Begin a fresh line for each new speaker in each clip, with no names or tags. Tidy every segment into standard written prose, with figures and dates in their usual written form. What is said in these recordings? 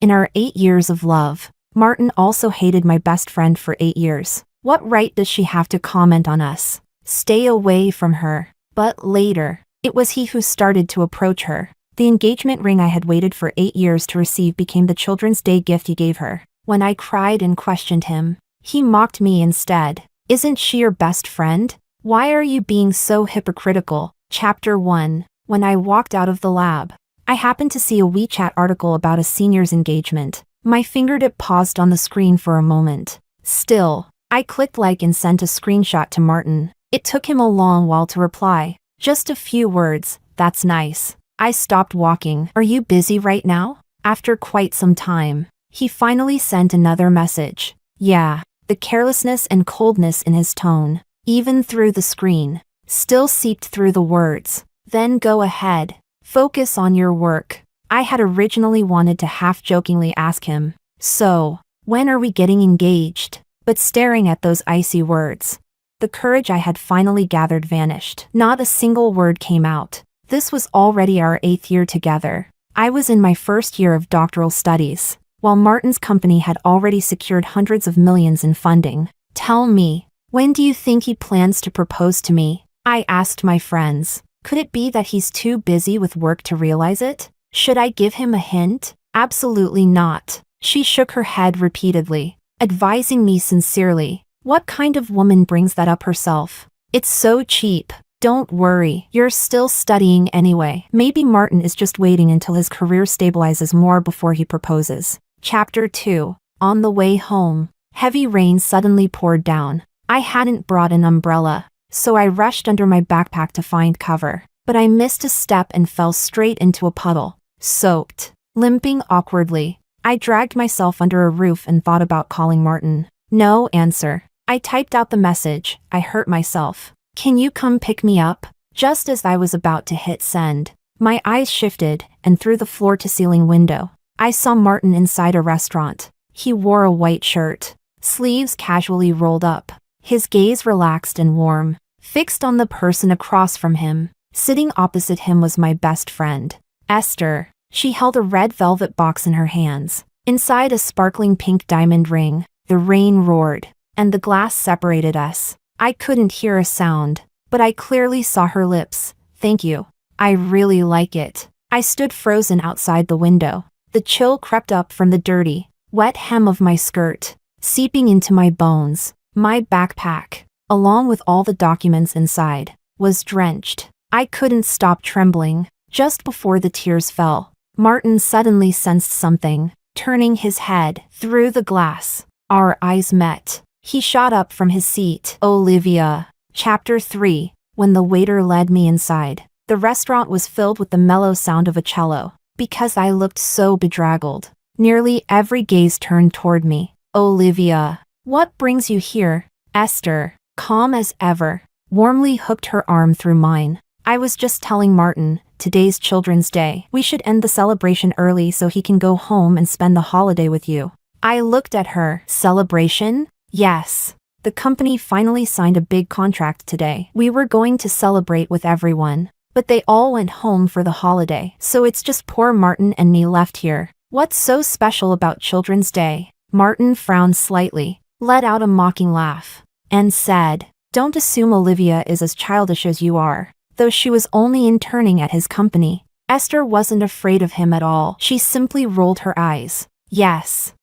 In our 8 years of love, Martin also hated my best friend for 8 years. What right does she have to comment on us? Stay away from her. But later, it was he who started to approach her. The engagement ring I had waited for 8 years to receive became the Children's Day gift he gave her. When I cried and questioned him, he mocked me instead. Isn't she your best friend? Why are you being so hypocritical? Chapter 1. When I walked out of the lab, I happened to see a WeChat article about a senior's engagement. My fingertip paused on the screen for a moment. Still, I clicked like and sent a screenshot to Martin. It took him a long while to reply. Just a few words, that's nice. I stopped walking. Are you busy right now? After quite some time, he finally sent another message. Yeah, the carelessness and coldness in his tone, even through the screen, still seeped through the words. Then go ahead. Focus on your work. I had originally wanted to half-jokingly ask him, so, when are we getting engaged? But staring at those icy words, the courage I had finally gathered vanished. Not a single word came out. This was already our 8th year together. I was in my first year of doctoral studies, while Martin's company had already secured hundreds of millions in funding. Tell me, when do you think he plans to propose to me? I asked my friends. Could it be that he's too busy with work to realize it? Should I give him a hint? Absolutely not. She shook her head repeatedly, advising me sincerely. What kind of woman brings that up herself? It's so cheap. Don't worry, you're still studying anyway. Maybe Martin is just waiting until his career stabilizes more before he proposes. Chapter 2. On the way home, heavy rain suddenly poured down. I hadn't brought an umbrella, so I rushed under my backpack to find cover. But I missed a step and fell straight into a puddle. Soaked. Limping awkwardly, I dragged myself under a roof and thought about calling Martin. No answer. I typed out the message. I hurt myself. Can you come pick me up? Just as I was about to hit send, my eyes shifted, and through the floor-to-ceiling window, I saw Martin inside a restaurant. He wore a white shirt, sleeves casually rolled up, his gaze relaxed and warm, fixed on the person across from him. Sitting opposite him was my best friend, Esther. She held a red velvet box in her hands. Inside a sparkling pink diamond ring. The rain roared, and the glass separated us. I couldn't hear a sound, but I clearly saw her lips. Thank you. I really like it. I stood frozen outside the window. The chill crept up from the dirty, wet hem of my skirt, seeping into my bones. My backpack, along with all the documents inside, was drenched. I couldn't stop trembling. Just before the tears fell, Martin suddenly sensed something, turning his head through the glass. Our eyes met. He shot up from his seat. Olivia. Chapter 3. When the waiter led me inside, the restaurant was filled with the mellow sound of a cello. Because I looked so bedraggled, nearly every gaze turned toward me. Olivia. What brings you here? Esther, calm as ever, warmly hooked her arm through mine. I was just telling Martin, today's Children's Day. We should end the celebration early so he can go home and spend the holiday with you. I looked at her. Celebration? Yes. The company finally signed a big contract today. We were going to celebrate with everyone, but they all went home for the holiday, so it's just poor Martin and me left here. What's so special about Children's Day? Martin frowned slightly, let out a mocking laugh, and said, Don't assume Olivia is as childish as you are. Though she was only interning at his company, Esther wasn't afraid of him at all. She simply rolled her eyes. Yes,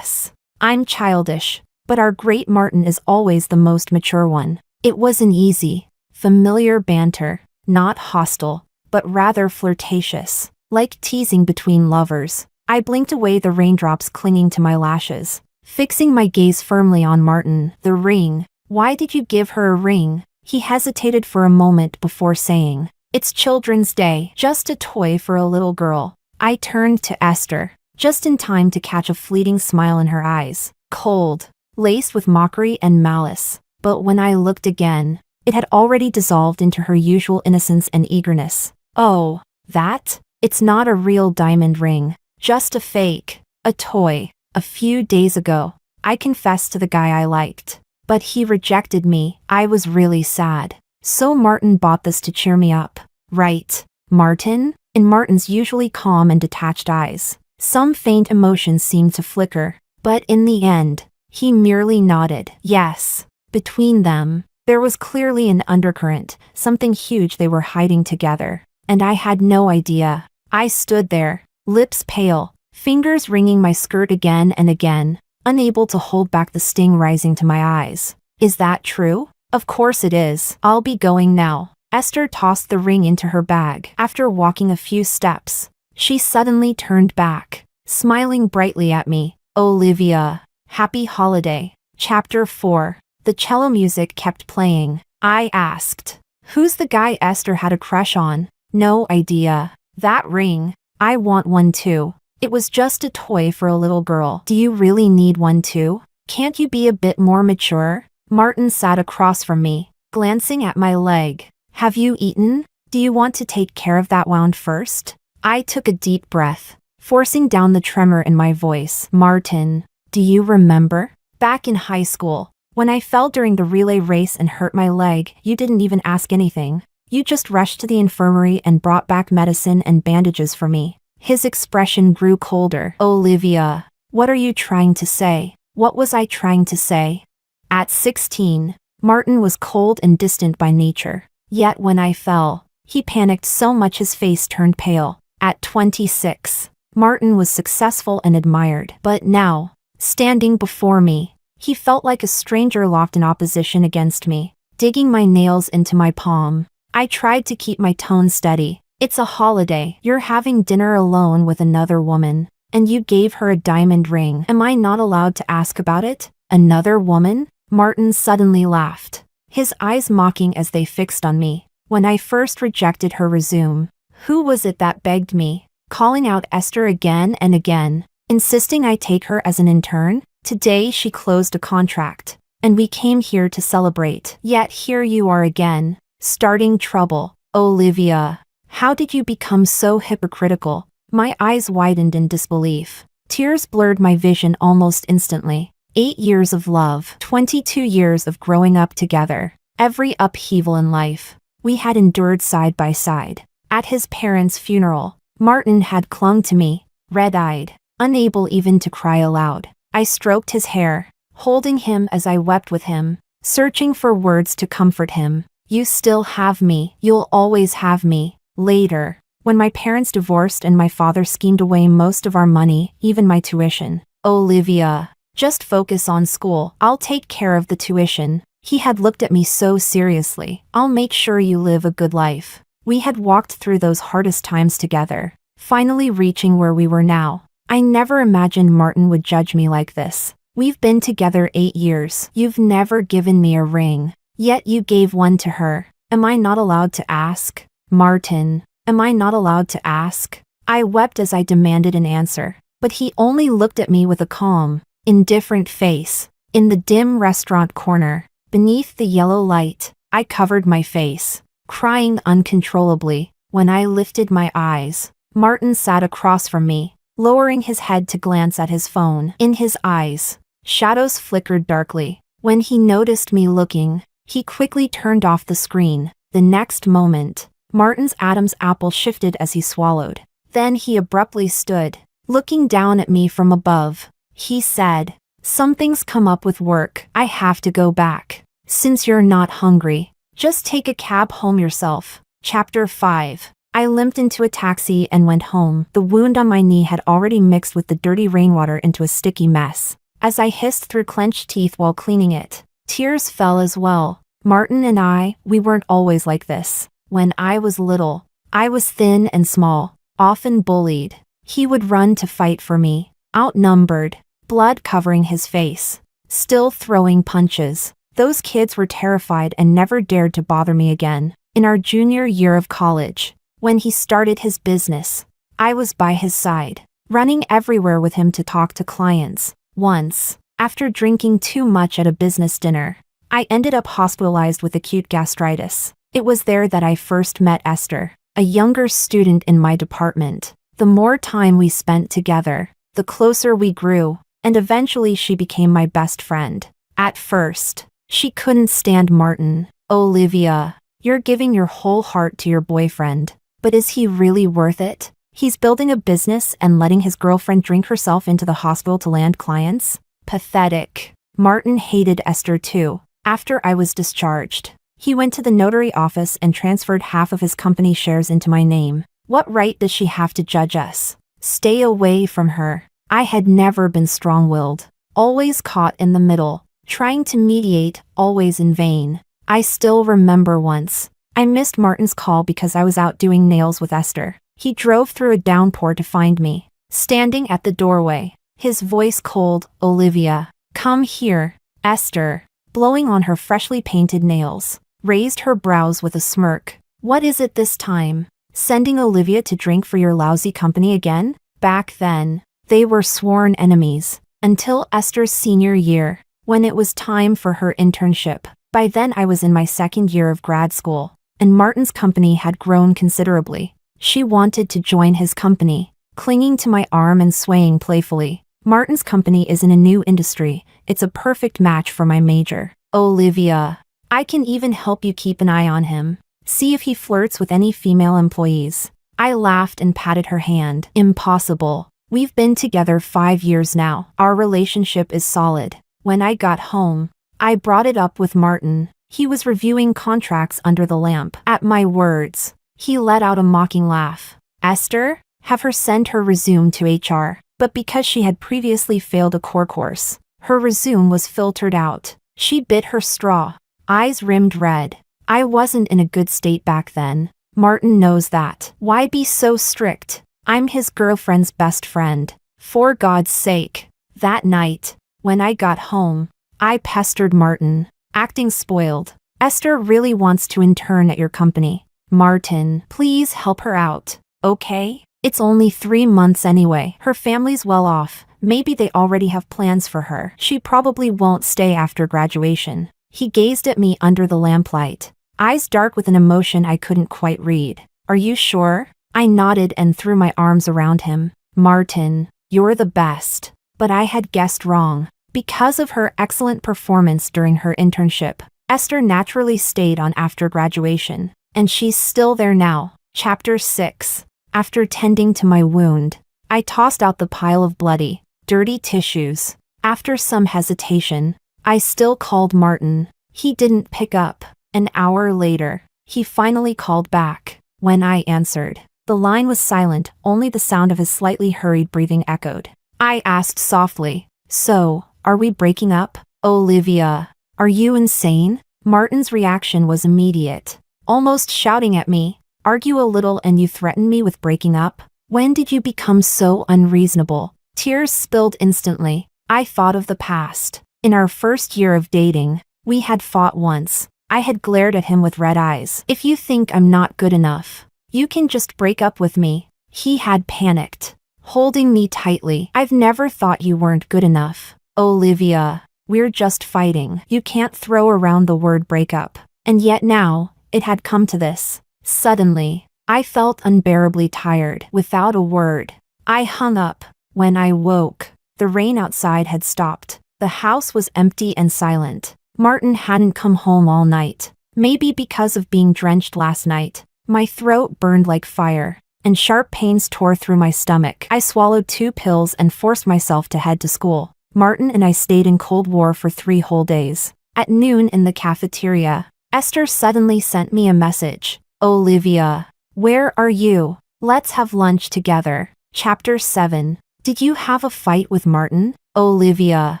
I'm childish. But our great Martin is always the most mature one. It was an easy, familiar banter, not hostile, but rather flirtatious, like teasing between lovers. I blinked away the raindrops clinging to my lashes, fixing my gaze firmly on Martin. The ring. Why did you give her a ring? He hesitated for a moment before saying, It's Children's Day, just a toy for a little girl. I turned to Esther, just in time to catch a fleeting smile in her eyes. Cold, laced with mockery and malice. But when I looked again, it had already dissolved into her usual innocence and eagerness. Oh, that? It's not a real diamond ring. Just a fake. A toy. A few days ago, I confessed to the guy I liked. But he rejected me. I was really sad. So Martin bought this to cheer me up. Right. Martin? In Martin's usually calm and detached eyes, Some faint emotions seemed to flicker, but in the end, he merely nodded. Yes. Between them, there was clearly an undercurrent, something huge they were hiding together, and I had no idea. I stood there, lips pale, fingers wringing my skirt again and again, unable to hold back the sting rising to my eyes. Is that true? Of course it is. I'll be going now. Esther tossed the ring into her bag. After walking a few steps, she suddenly turned back, smiling brightly at me. Olivia. Happy holiday. Chapter 4. The cello music kept playing. I asked, who's the guy Esther had a crush on? No idea. That ring. I want one too. It was just a toy for a little girl. Do you really need one too? Can't you be a bit more mature? Martin sat across from me, glancing at my leg. Have you eaten? Do you want to take care of that wound first? I took a deep breath, forcing down the tremor in my voice. Martin, do you remember? Back in high school, when I fell during the relay race and hurt my leg, you didn't even ask anything. You just rushed to the infirmary and brought back medicine and bandages for me. His expression grew colder. Olivia, what are you trying to say? What was I trying to say? At 16, Martin was cold and distant by nature. Yet when I fell, he panicked so much his face turned pale. At 26, Martin was successful and admired. But now, standing before me, he felt like a stranger locked in opposition against me, digging my nails into my palm. I tried to keep my tone steady. It's a holiday. You're having dinner alone with another woman, and you gave her a diamond ring. Am I not allowed to ask about it? Another woman? Martin suddenly laughed, his eyes mocking as they fixed on me. When I first rejected her resume, who was it that begged me, calling out Esther again and again, insisting I take her as an intern? Today she closed a contract, and we came here to celebrate. Yet here you are again, starting trouble. Olivia, how did you become so hypocritical? My eyes widened in disbelief. Tears blurred my vision almost instantly. 8 years of love, 22 years of growing up together, every upheaval in life we had endured side by side. At his parents' funeral, Martin had clung to me, red-eyed, unable even to cry aloud. I stroked his hair, holding him as I wept with him, searching for words to comfort him. You still have me. You'll always have me. Later, when my parents divorced and my father schemed away most of our money, even my tuition. Olivia, just focus on school. I'll take care of the tuition. He had looked at me so seriously. I'll make sure you live a good life. We had walked through those hardest times together, finally reaching where we were now. I never imagined Martin would judge me like this. We've been together 8 years. You've never given me a ring, yet you gave one to her. Am I not allowed to ask? Martin, am I not allowed to ask? I wept as I demanded an answer, but he only looked at me with a calm, indifferent face. In the dim restaurant corner, beneath the yellow light, I covered my face, crying uncontrollably. When I lifted my eyes, Martin sat across from me, lowering his head to glance at his phone. In his eyes, shadows flickered darkly. When he noticed me looking, he quickly turned off the screen. The next moment, Martin's Adam's apple shifted as he swallowed. Then he abruptly stood, looking down at me from above. He said, "Something's come up with work. I have to go back. Since you're not hungry, just take a cab home yourself." Chapter 5. I limped into a taxi and went home. The wound on my knee had already mixed with the dirty rainwater into a sticky mess. As I hissed through clenched teeth while cleaning it, tears fell as well. Martin and we weren't always like this. When I was little, I was thin and small, often bullied. He would run to fight for me, outnumbered, blood covering his face, still throwing punches. Those kids were terrified and never dared to bother me again. In our junior year of college, when he started his business, I was by his side, running everywhere with him to talk to clients. Once, after drinking too much at a business dinner, I ended up hospitalized with acute gastritis. It was there that I first met Esther, a younger student in my department. The more time we spent together, the closer we grew, and eventually she became my best friend. At first, she couldn't stand Martin. "Olivia, you're giving your whole heart to your boyfriend, but is he really worth it? He's building a business and letting his girlfriend drink herself into the hospital to land clients? Pathetic. Martin hated Esther too. After I was discharged, he went to the notary office and transferred half of his company shares into my name. What right does she have to judge us? Stay away from her. I had never been strong-willed, always caught in the middle, trying to mediate, always in vain. I still remember once, I missed Martin's call because I was out doing nails with Esther. He drove through a downpour to find me, standing at the doorway, his voice cold. Olivia, come here. Esther, blowing on her freshly painted nails, raised her brows with a smirk. What is it this time? Sending Olivia to drink for your lousy company again? Back then, they were sworn enemies, until Esther's senior year, when it was time for her internship. By then I was in my second year of grad school, and Martin's company had grown considerably. She wanted to join his company, clinging to my arm and swaying playfully. Martin's company is in a new industry. It's a perfect match for my major. Olivia, I can even help you keep an eye on him. See if he flirts with any female employees. I laughed and patted her hand. Impossible. We've been together 5 years now. Our relationship is solid. When I got home, I brought it up with Martin. He was reviewing contracts under the lamp. At my words, he let out a mocking laugh. Esther? Have her send her resume to HR. But because she had previously failed a core course, her resume was filtered out. She bit her straw, eyes rimmed red. I wasn't in a good state back then. Martin knows that. Why be so strict? I'm his girlfriend's best friend. For God's sake. That night, when I got home, I pestered Martin, acting spoiled. Esther really wants to intern at your company. Martin, please help her out, okay? It's only 3 months anyway. Her family's well off. Maybe they already have plans for her. She probably won't stay after graduation. He gazed at me under the lamplight, eyes dark with an emotion I couldn't quite read. Are you sure? I nodded and threw my arms around him. Martin, you're the best. But I had guessed wrong. Because of her excellent performance during her internship, Esther naturally stayed on after graduation, and she's still there now. Chapter 6. After tending to my wound, I tossed out the pile of bloody, dirty tissues. After some hesitation, I still called Martin. He didn't pick up. An hour later, he finally called back. When I answered, the line was silent, only the sound of his slightly hurried breathing echoed. I asked softly, so, are we breaking up? Olivia, are you insane? Martin's reaction was immediate, almost shouting at me. Argue a little and you threaten me with breaking up? When did you become so unreasonable? Tears spilled instantly. I thought of the past. In our first year of dating, we had fought once. I had glared at him with red eyes. If you think I'm not good enough, you can just break up with me. He had panicked, holding me tightly. I've never thought you weren't good enough. Olivia, we're just fighting. You can't throw around the word breakup. And yet now, it had come to this. Suddenly, I felt unbearably tired. Without a word, I hung up. When I woke, the rain outside had stopped. The house was empty and silent. Martin hadn't come home all night. Maybe because of being drenched last night. My throat burned like fire, and sharp pains tore through my stomach. I swallowed 2 pills and forced myself to head to school. Martin and I stayed in Cold War for 3 whole days. At noon in the cafeteria, Esther suddenly sent me a message. Olivia, where are you? Let's have lunch together. Chapter 7. Did you have a fight with Martin? Olivia,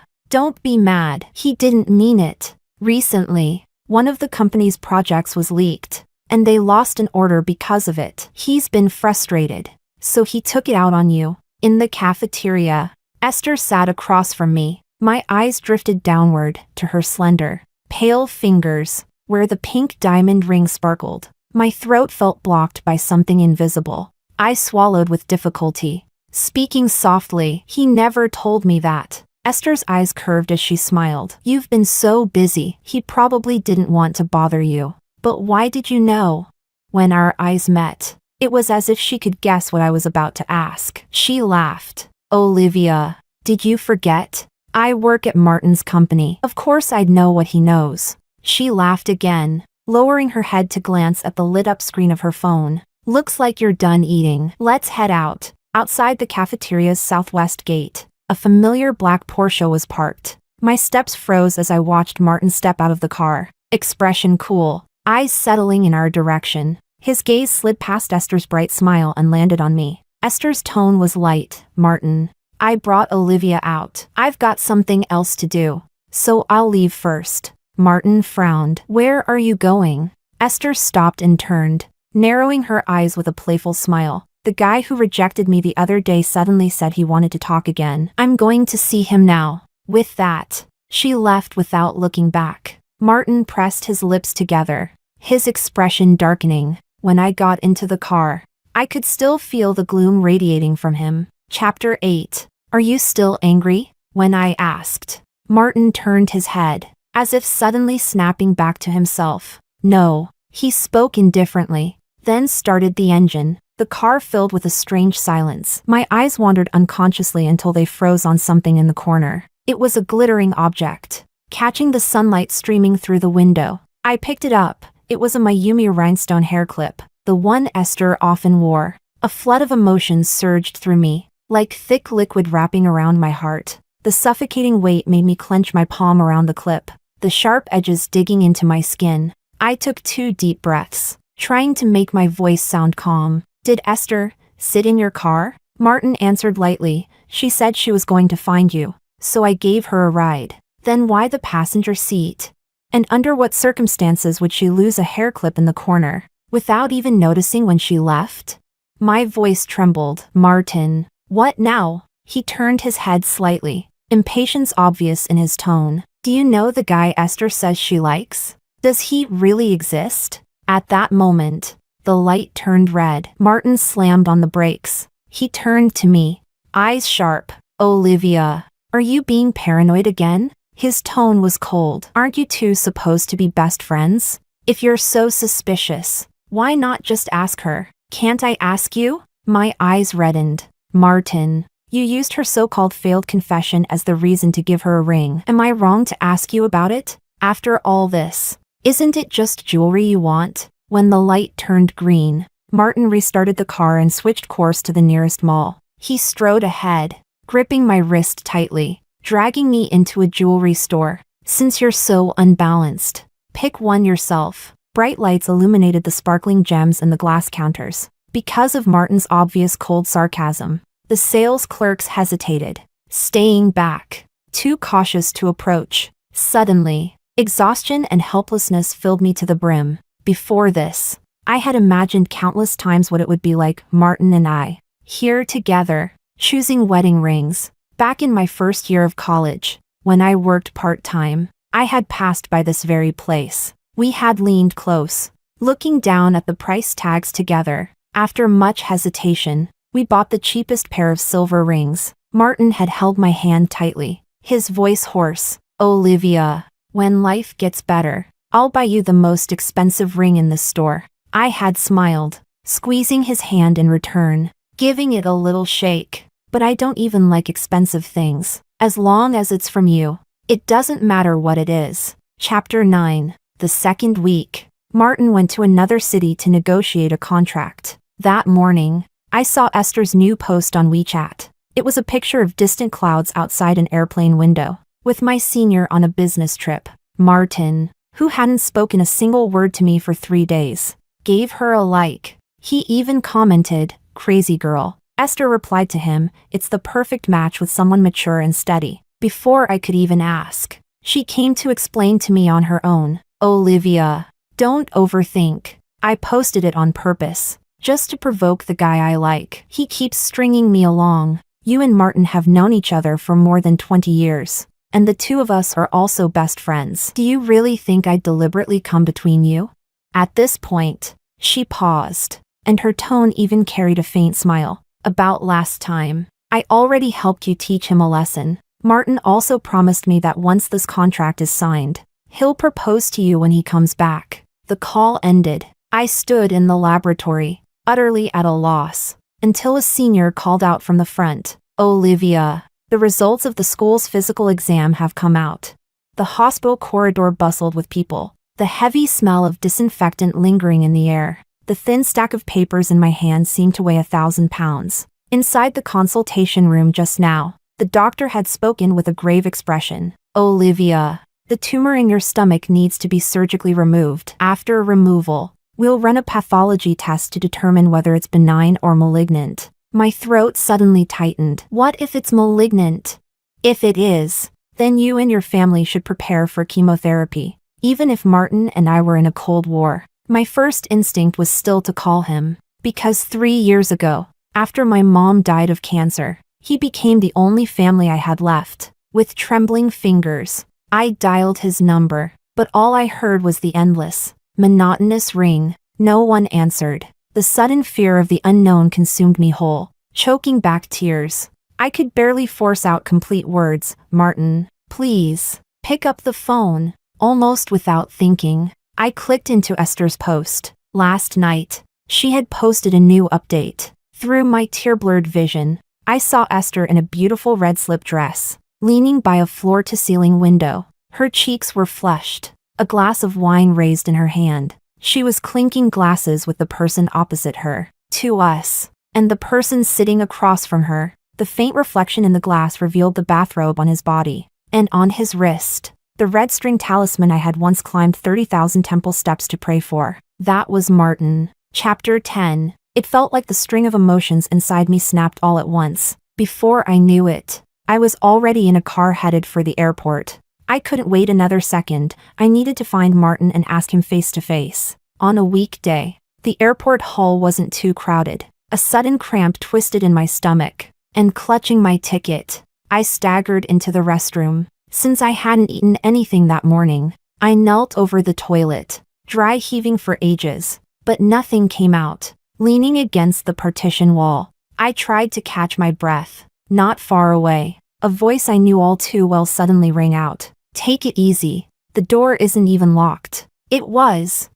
don't be mad. He didn't mean it. Recently, one of the company's projects was leaked, and they lost an order because of it. He's been frustrated, so he took it out on you. In the cafeteria, Esther sat across from me. My eyes drifted downward to her slender, pale fingers, where the pink diamond ring sparkled. My throat felt blocked by something invisible. I swallowed with difficulty, speaking softly. He never told me that. Esther's eyes curved as she smiled. You've been so busy. He probably didn't want to bother you. But why did you know? When our eyes met, it was as if she could guess what I was about to ask. She laughed. Olivia, did you forget? I work at Martin's company. Of course I'd know what he knows. She laughed again, lowering her head to glance at the lit-up screen of her phone. Looks like you're done eating. Let's head out. Outside the cafeteria's southwest gate, a familiar black Porsche was parked. My steps froze as I watched Martin step out of the car, expression cool, eyes settling in our direction. His gaze slid past Esther's bright smile and landed on me. Esther's tone was light. Martin, I brought Olivia out. I've got something else to do, so I'll leave first. Martin frowned. Where are you going? Esther stopped and turned, narrowing her eyes with a playful smile. The guy who rejected me the other day suddenly said he wanted to talk again. I'm going to see him now. With that, she left without looking back. Martin pressed his lips together, his expression darkening. When I got into the car, I could still feel the gloom radiating from him. Chapter 8. Are you still angry? When I asked, Martin turned his head, as if suddenly snapping back to himself. No, he spoke indifferently, then started the engine. The car filled with a strange silence. My eyes wandered unconsciously until they froze on something in the corner. It was a glittering object, catching the sunlight streaming through the window. I picked it up. It was a Mayumi rhinestone hair clip, the one Esther often wore. A flood of emotions surged through me, like thick liquid wrapping around my heart. The suffocating weight made me clench my palm around the clip, the sharp edges digging into my skin. I took 2 deep breaths, trying to make my voice sound calm. Did Esther sit in your car? Martin answered lightly. She said she was going to find you, so I gave her a ride. Then why the passenger seat? And under what circumstances would she lose a hair clip in the corner, without even noticing when she left? My voice trembled. Martin, what now? He turned his head slightly, impatience obvious in his tone. Do you know the guy Esther says she likes? Does he really exist? At that moment, the light turned red. Martin slammed on the brakes. He turned to me, eyes sharp. Olivia, are you being paranoid again? His tone was cold. Aren't you two supposed to be best friends? If you're so suspicious, why not just ask her? Can't I ask you? My eyes reddened. Martin, you used her so-called failed confession as the reason to give her a ring. Am I wrong to ask you about it? After all this, isn't it just jewelry you want? When the light turned green, Martin restarted the car and switched course to the nearest mall. He strode ahead, gripping my wrist tightly, dragging me into a jewelry store. Since you're so unbalanced, pick one yourself. Bright lights illuminated the sparkling gems and the glass counters. Because of Martin's obvious cold sarcasm, the sales clerks hesitated, staying back, too cautious to approach. Suddenly, exhaustion and helplessness filled me to the brim. Before this, I had imagined countless times what it would be like, Martin and I, here together, choosing wedding rings. Back in my first year of college, when I worked part-time, I had passed by this very place. We had leaned close, looking down at the price tags together. After much hesitation, we bought the cheapest pair of silver rings. Martin had held my hand tightly, his voice hoarse. Olivia, when life gets better, I'll buy you the most expensive ring in this store. I had smiled, squeezing his hand in return, giving it a little shake. But I don't even like expensive things. As long as it's from you, it doesn't matter what it is. Chapter 9. The second week, Martin went to another city to negotiate a contract. That morning, I saw Esther's new post on WeChat. It was a picture of distant clouds outside an airplane window, with my senior on a business trip. Martin, who hadn't spoken a single word to me for 3 days, gave her a like. He even commented, "Crazy girl." Esther replied to him, "It's the perfect match with someone mature and steady." Before I could even ask, she came to explain to me on her own. Olivia, don't overthink. I posted it on purpose, just to provoke the guy I like. He keeps stringing me along. You and Martin have known each other for more than 20 years, and the two of us are also best friends. Do you really think I'd deliberately come between you? At this point, she paused, and her tone even carried a faint smile. About last time, I already helped you teach him a lesson. Martin also promised me that once this contract is signed, he'll propose to you when he comes back. The call ended. I stood in the laboratory, utterly at a loss, until a senior called out from the front. Olivia, the results of the school's physical exam have come out. The hospital corridor bustled with people, the heavy smell of disinfectant lingering in the air. The thin stack of papers in my hand seemed to weigh 1,000 pounds. Inside the consultation room just now, the doctor had spoken with a grave expression. Olivia, the tumor in your stomach needs to be surgically removed. After removal, we'll run a pathology test to determine whether it's benign or malignant. My throat suddenly tightened. What if it's malignant? If it is, then you and your family should prepare for chemotherapy. Even if Martin and I were in a Cold War, my first instinct was still to call him. Because 3 years ago, after my mom died of cancer, he became the only family I had left. With trembling fingers, I dialed his number, but all I heard was the endless, monotonous ring. No one answered. The sudden fear of the unknown consumed me whole, choking back tears. I could barely force out complete words. Martin, please, pick up the phone. Almost without thinking, I clicked into Esther's post. Last night, she had posted a new update. Through my tear-blurred vision, I saw Esther in a beautiful red slip dress, leaning by a floor-to-ceiling window. Her cheeks were flushed, a glass of wine raised in her hand. She was clinking glasses with the person opposite her. To us, and the person sitting across from her, the faint reflection in the glass revealed the bathrobe on his body, and on his wrist, the red string talisman I had once climbed 30,000 temple steps to pray for. That was Martin. Chapter 10. It felt like the string of emotions inside me snapped all at once. Before I knew it, I was already in a car headed for the airport. I couldn't wait another second. I needed to find Martin and ask him face to face. On a weekday, the airport hall wasn't too crowded. A sudden cramp twisted in my stomach, and clutching my ticket, I staggered into the restroom. Since I hadn't eaten anything that morning, I knelt over the toilet, dry heaving for ages, but nothing came out. Leaning against the partition wall, I tried to catch my breath. Not far away, a voice I knew all too well suddenly rang out. Take it easy. The door isn't even locked. It was.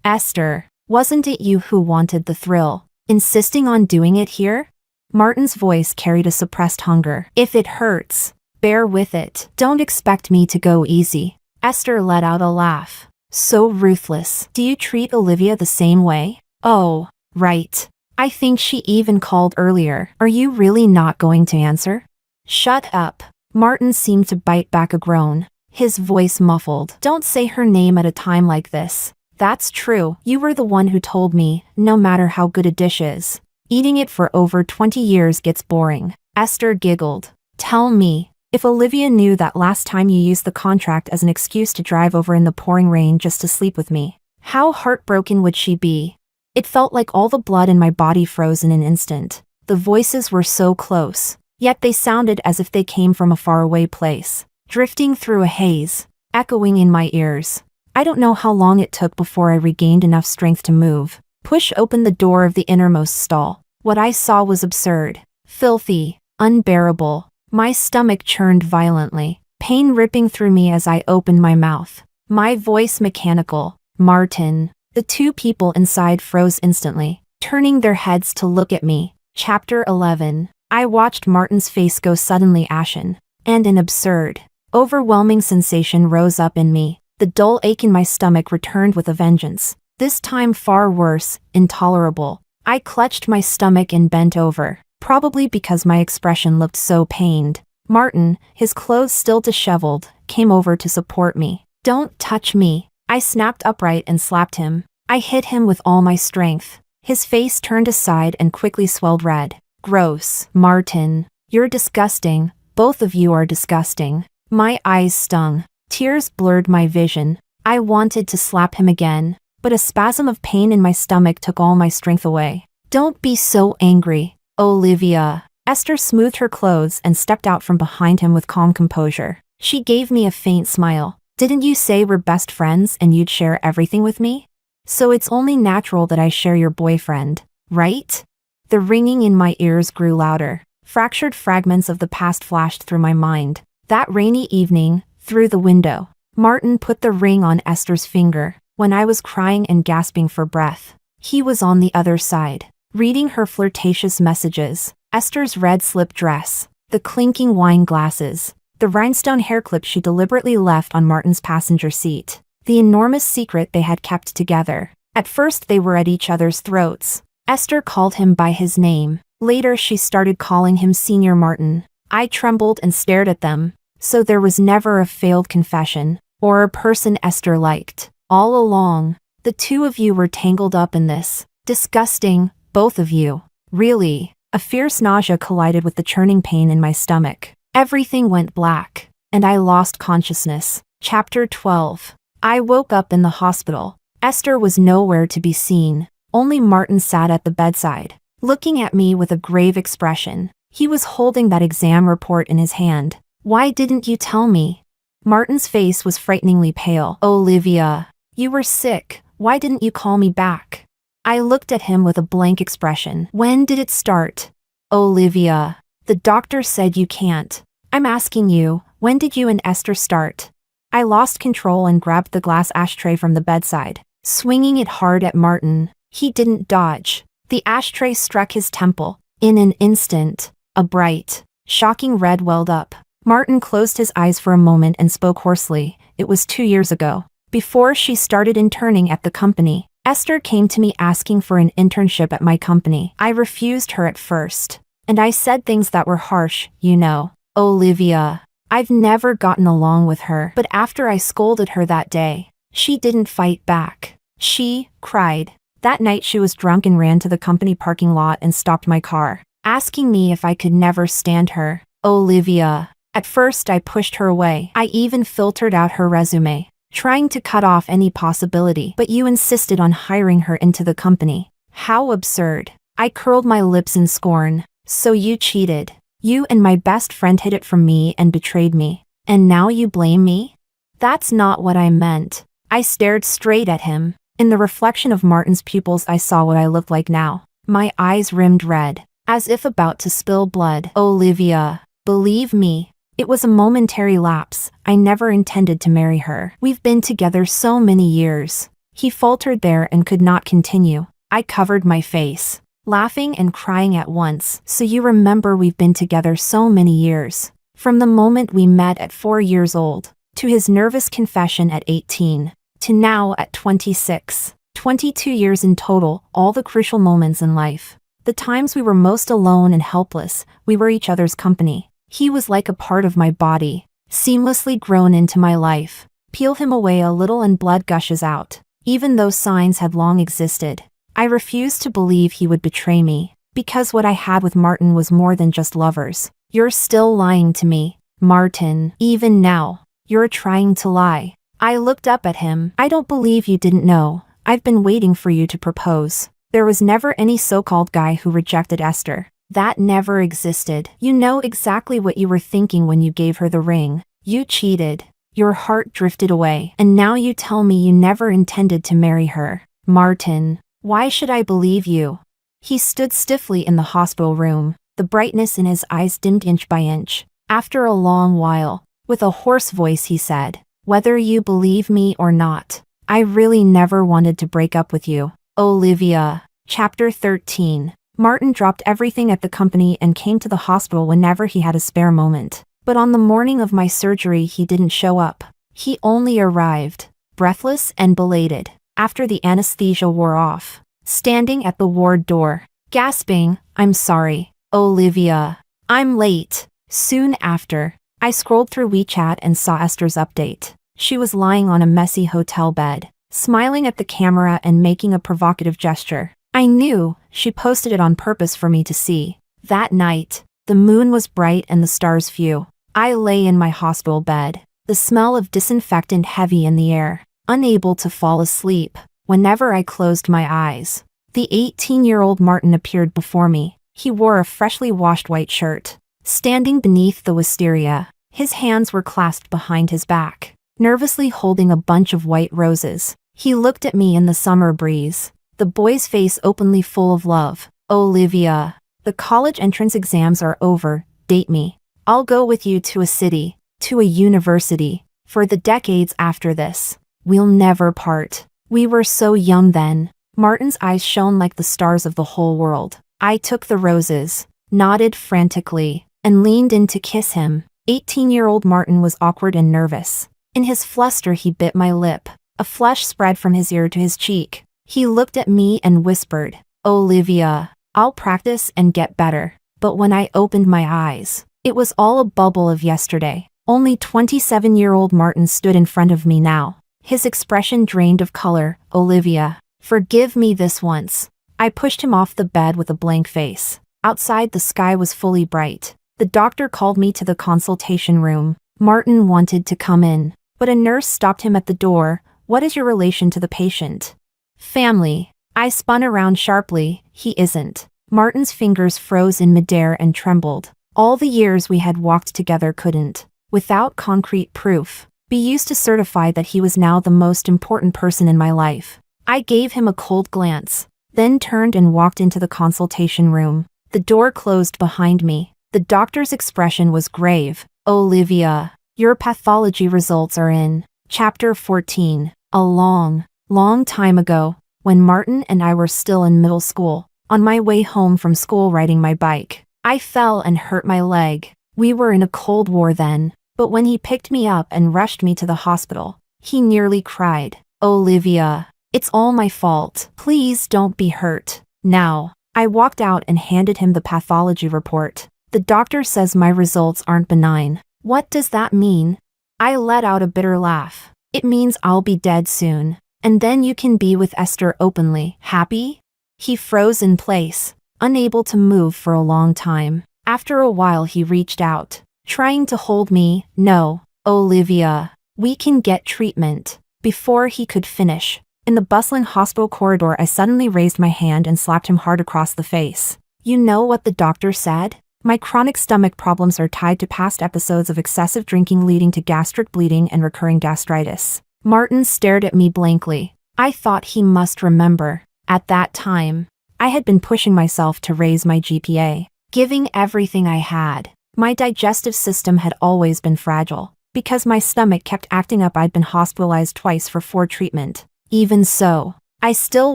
Esther, wasn't it you who wanted the thrill, insisting on doing it here? Martin's voice carried a suppressed hunger. If it hurts, bear with it. Don't expect me to go easy. Esther let out a laugh. So ruthless. Do you treat Olivia the same way? Oh, right. I think she even called earlier. Are you really not going to answer? Shut up. Martin seemed to bite back a groan, his voice muffled. Don't say her name at a time like this. That's true. You were the one who told me, no matter how good a dish is, eating it for over 20 years gets boring. Esther giggled. Tell me, if Olivia knew that last time you used the contract as an excuse to drive over in the pouring rain just to sleep with me, how heartbroken would she be? It felt like all the blood in my body froze in an instant. The voices were so close, yet they sounded as if they came from a faraway place, drifting through a haze, echoing in my ears. I don't know how long it took before I regained enough strength to move, push open the door of the innermost stall. What I saw was absurd, filthy, unbearable. My stomach churned violently, pain ripping through me as I opened my mouth. My voice mechanical. Martin. The two people inside froze instantly, turning their heads to look at me. Chapter 11. I watched Martin's face go suddenly ashen, and an absurd, overwhelming sensation rose up in me. The dull ache in my stomach returned with a vengeance, this time far worse, intolerable. I clutched my stomach and bent over, probably because my expression looked so pained. Martin, his clothes still disheveled, came over to support me. Don't touch me. I snapped upright and slapped him. I hit him with all my strength. His face turned aside and quickly swelled red. Gross. Martin, you're disgusting. Both of you are disgusting. My eyes stung. Tears blurred my vision. I wanted to slap him again, but a spasm of pain in my stomach took all my strength away. Don't be so angry, Olivia. Esther smoothed her clothes and stepped out from behind him with calm composure. She gave me a faint smile. Didn't you say we're best friends and you'd share everything with me? So it's only natural that I share your boyfriend, right? The ringing in my ears grew louder. Fractured fragments of the past flashed through my mind. That rainy evening, through the window, Martin put the ring on Esther's finger. When I was crying and gasping for breath, he was on the other side, reading her flirtatious messages. Esther's red slip dress, the clinking wine glasses, the rhinestone hair clip she deliberately left on Martin's passenger seat, the enormous secret they had kept together. At first they were at each other's throats. Esther called him by his name. Later she started calling him Senior Martin. I trembled and stared at them. So there was never a failed confession, or a person Esther liked. All along, the two of you were tangled up in this. Disgusting, both of you. Really. A fierce nausea collided with the churning pain in my stomach. Everything went black, and I lost consciousness. Chapter 12. I woke up in the hospital. Esther was nowhere to be seen. Only Martin sat at the bedside, looking at me with a grave expression. He was holding that exam report in his hand. Why didn't you tell me? Martin's face was frighteningly pale. Olivia, you were sick. Why didn't you call me back? I looked at him with a blank expression. When did it start? Olivia, the doctor said you can't. I'm asking you, when did you and Esther start? I lost control and grabbed the glass ashtray from the bedside, swinging it hard at Martin. He didn't dodge. The ashtray struck his temple. In an instant, a bright, shocking red welled up. Martin closed his eyes for a moment and spoke hoarsely. It was 2 years ago. Before she started interning at the company, Esther came to me asking for an internship at my company. I refused her at first, and I said things that were harsh, you know. Olivia, I've never gotten along with her, but after I scolded her that day, she didn't fight back. She cried. That night she was drunk and ran to the company parking lot and stopped my car, asking me if I could never stand her. Olivia. At first I pushed her away. I even filtered out her resume, trying to cut off any possibility, but you insisted on hiring her into the company. How absurd. I curled my lips in scorn. So you cheated. You and my best friend hid it from me and betrayed me. And now you blame me? That's not what I meant. I stared straight at him. In the reflection of Martin's pupils I saw what I looked like now. My eyes rimmed red, as if about to spill blood. Olivia, believe me, it was a momentary lapse. I never intended to marry her. We've been together so many years. He faltered there and could not continue. I covered my face, laughing and crying at once. So you remember we've been together so many years. From the moment we met at 4 years old, to his nervous confession at 18, to now at 26. 22 years in total, all the crucial moments in life. The times we were most alone and helpless, we were each other's company. He was like a part of my body, seamlessly grown into my life. Peel him away a little and blood gushes out. Even though signs had long existed, I refused to believe he would betray me, because what I had with Martin was more than just lovers. You're still lying to me, Martin. Even now, you're trying to lie. I looked up at him. I don't believe you didn't know. I've been waiting for you to propose. There was never any so-called guy who rejected Esther. That never existed. You know exactly what you were thinking when you gave her the ring. You cheated. Your heart drifted away. And now you tell me you never intended to marry her. Martin, why should I believe you? He stood stiffly in the hospital room. The brightness in his eyes dimmed inch by inch. After a long while, with a hoarse voice he said, whether you believe me or not, I really never wanted to break up with you. Olivia. Chapter 13. Martin dropped everything at the company and came to the hospital whenever he had a spare moment. But on the morning of my surgery he didn't show up. He only arrived, breathless and belated, after the anesthesia wore off, standing at the ward door, gasping, I'm sorry, Olivia. I'm late. Soon after, I scrolled through WeChat and saw Esther's update. She was lying on a messy hotel bed, smiling at the camera and making a provocative gesture. I knew she posted it on purpose for me to see. That night, the moon was bright and the stars few. I lay in my hospital bed, the smell of disinfectant heavy in the air, unable to fall asleep. Whenever I closed my eyes, the 18-year-old Martin appeared before me. He wore a freshly washed white shirt. Standing beneath the wisteria, his hands were clasped behind his back, nervously holding a bunch of white roses. He looked at me in the summer breeze, the boy's face openly full of love. Olivia, the college entrance exams are over, date me. I'll go with you to a city, to a university, for the decades after this. We'll never part. We were so young then. Martin's eyes shone like the stars of the whole world. I took the roses, nodded frantically, and leaned in to kiss him. 18-year-old Martin was awkward and nervous. In his fluster he bit my lip. A flush spread from his ear to his cheek. He looked at me and whispered, "Olivia, I'll practice and get better." But when I opened my eyes, it was all a bubble of yesterday. Only 27-year-old Martin stood in front of me now. His expression drained of color. "Olivia, forgive me this once." I pushed him off the bed with a blank face. Outside, the sky was fully bright. The doctor called me to the consultation room. Martin wanted to come in, but a nurse stopped him at the door. "What is your relation to the patient?" "Family." I spun around sharply. "He isn't." Martin's fingers froze in midair and trembled. All the years we had walked together couldn't, without concrete proof, be used to certify that he was now the most important person in my life. I gave him a cold glance, then turned and walked into the consultation room. The door closed behind me. The doctor's expression was grave. "Olivia, your pathology results are in." Chapter 14. A long, long time ago, when Martin and I were still in middle school, on my way home from school riding my bike, I fell and hurt my leg. We were in a Cold War then, but when he picked me up and rushed me to the hospital, he nearly cried. "Olivia, it's all my fault. Please don't be hurt now." I walked out and handed him the pathology report. "The doctor says my results aren't benign." "What does that mean?" I let out a bitter laugh. "It means I'll be dead soon, and then you can be with Esther openly." "Happy?" He froze in place, unable to move for a long time. After a while he reached out, trying to hold me. "No, Olivia, we can get treatment." Before he could finish, in the bustling hospital corridor, I suddenly raised my hand and slapped him hard across the face. "You know what the doctor said? My chronic stomach problems are tied to past episodes of excessive drinking leading to gastric bleeding and recurring gastritis." Martin stared at me blankly. I thought he must remember. At that time, I had been pushing myself to raise my GPA, giving everything I had. My digestive system had always been fragile. Because my stomach kept acting up, I'd been hospitalized twice for 4 treatment. Even so, I still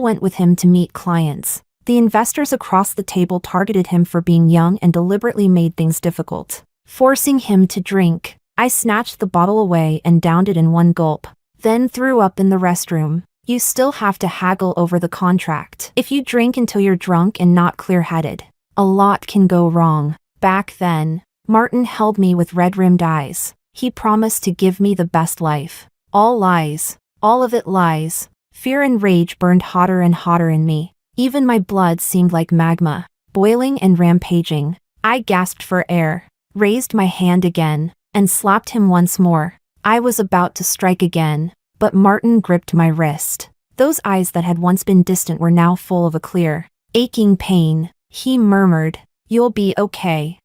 went with him to meet clients. The investors across the table targeted him for being young and deliberately made things difficult, forcing him to drink. I snatched the bottle away and downed it in one gulp, then threw up in the restroom. You still have to haggle over the contract. If you drink until you're drunk and not clear-headed, a lot can go wrong. Back then, Martin held me with red-rimmed eyes. He promised to give me the best life. All lies. All of it lies. Fear and rage burned hotter and hotter in me. Even my blood seemed like magma, boiling and rampaging. I gasped for air, raised my hand again, and slapped him once more. I was about to strike again, but Martin gripped my wrist. Those eyes that had once been distant were now full of a clear, aching pain. He murmured, "You'll be okay.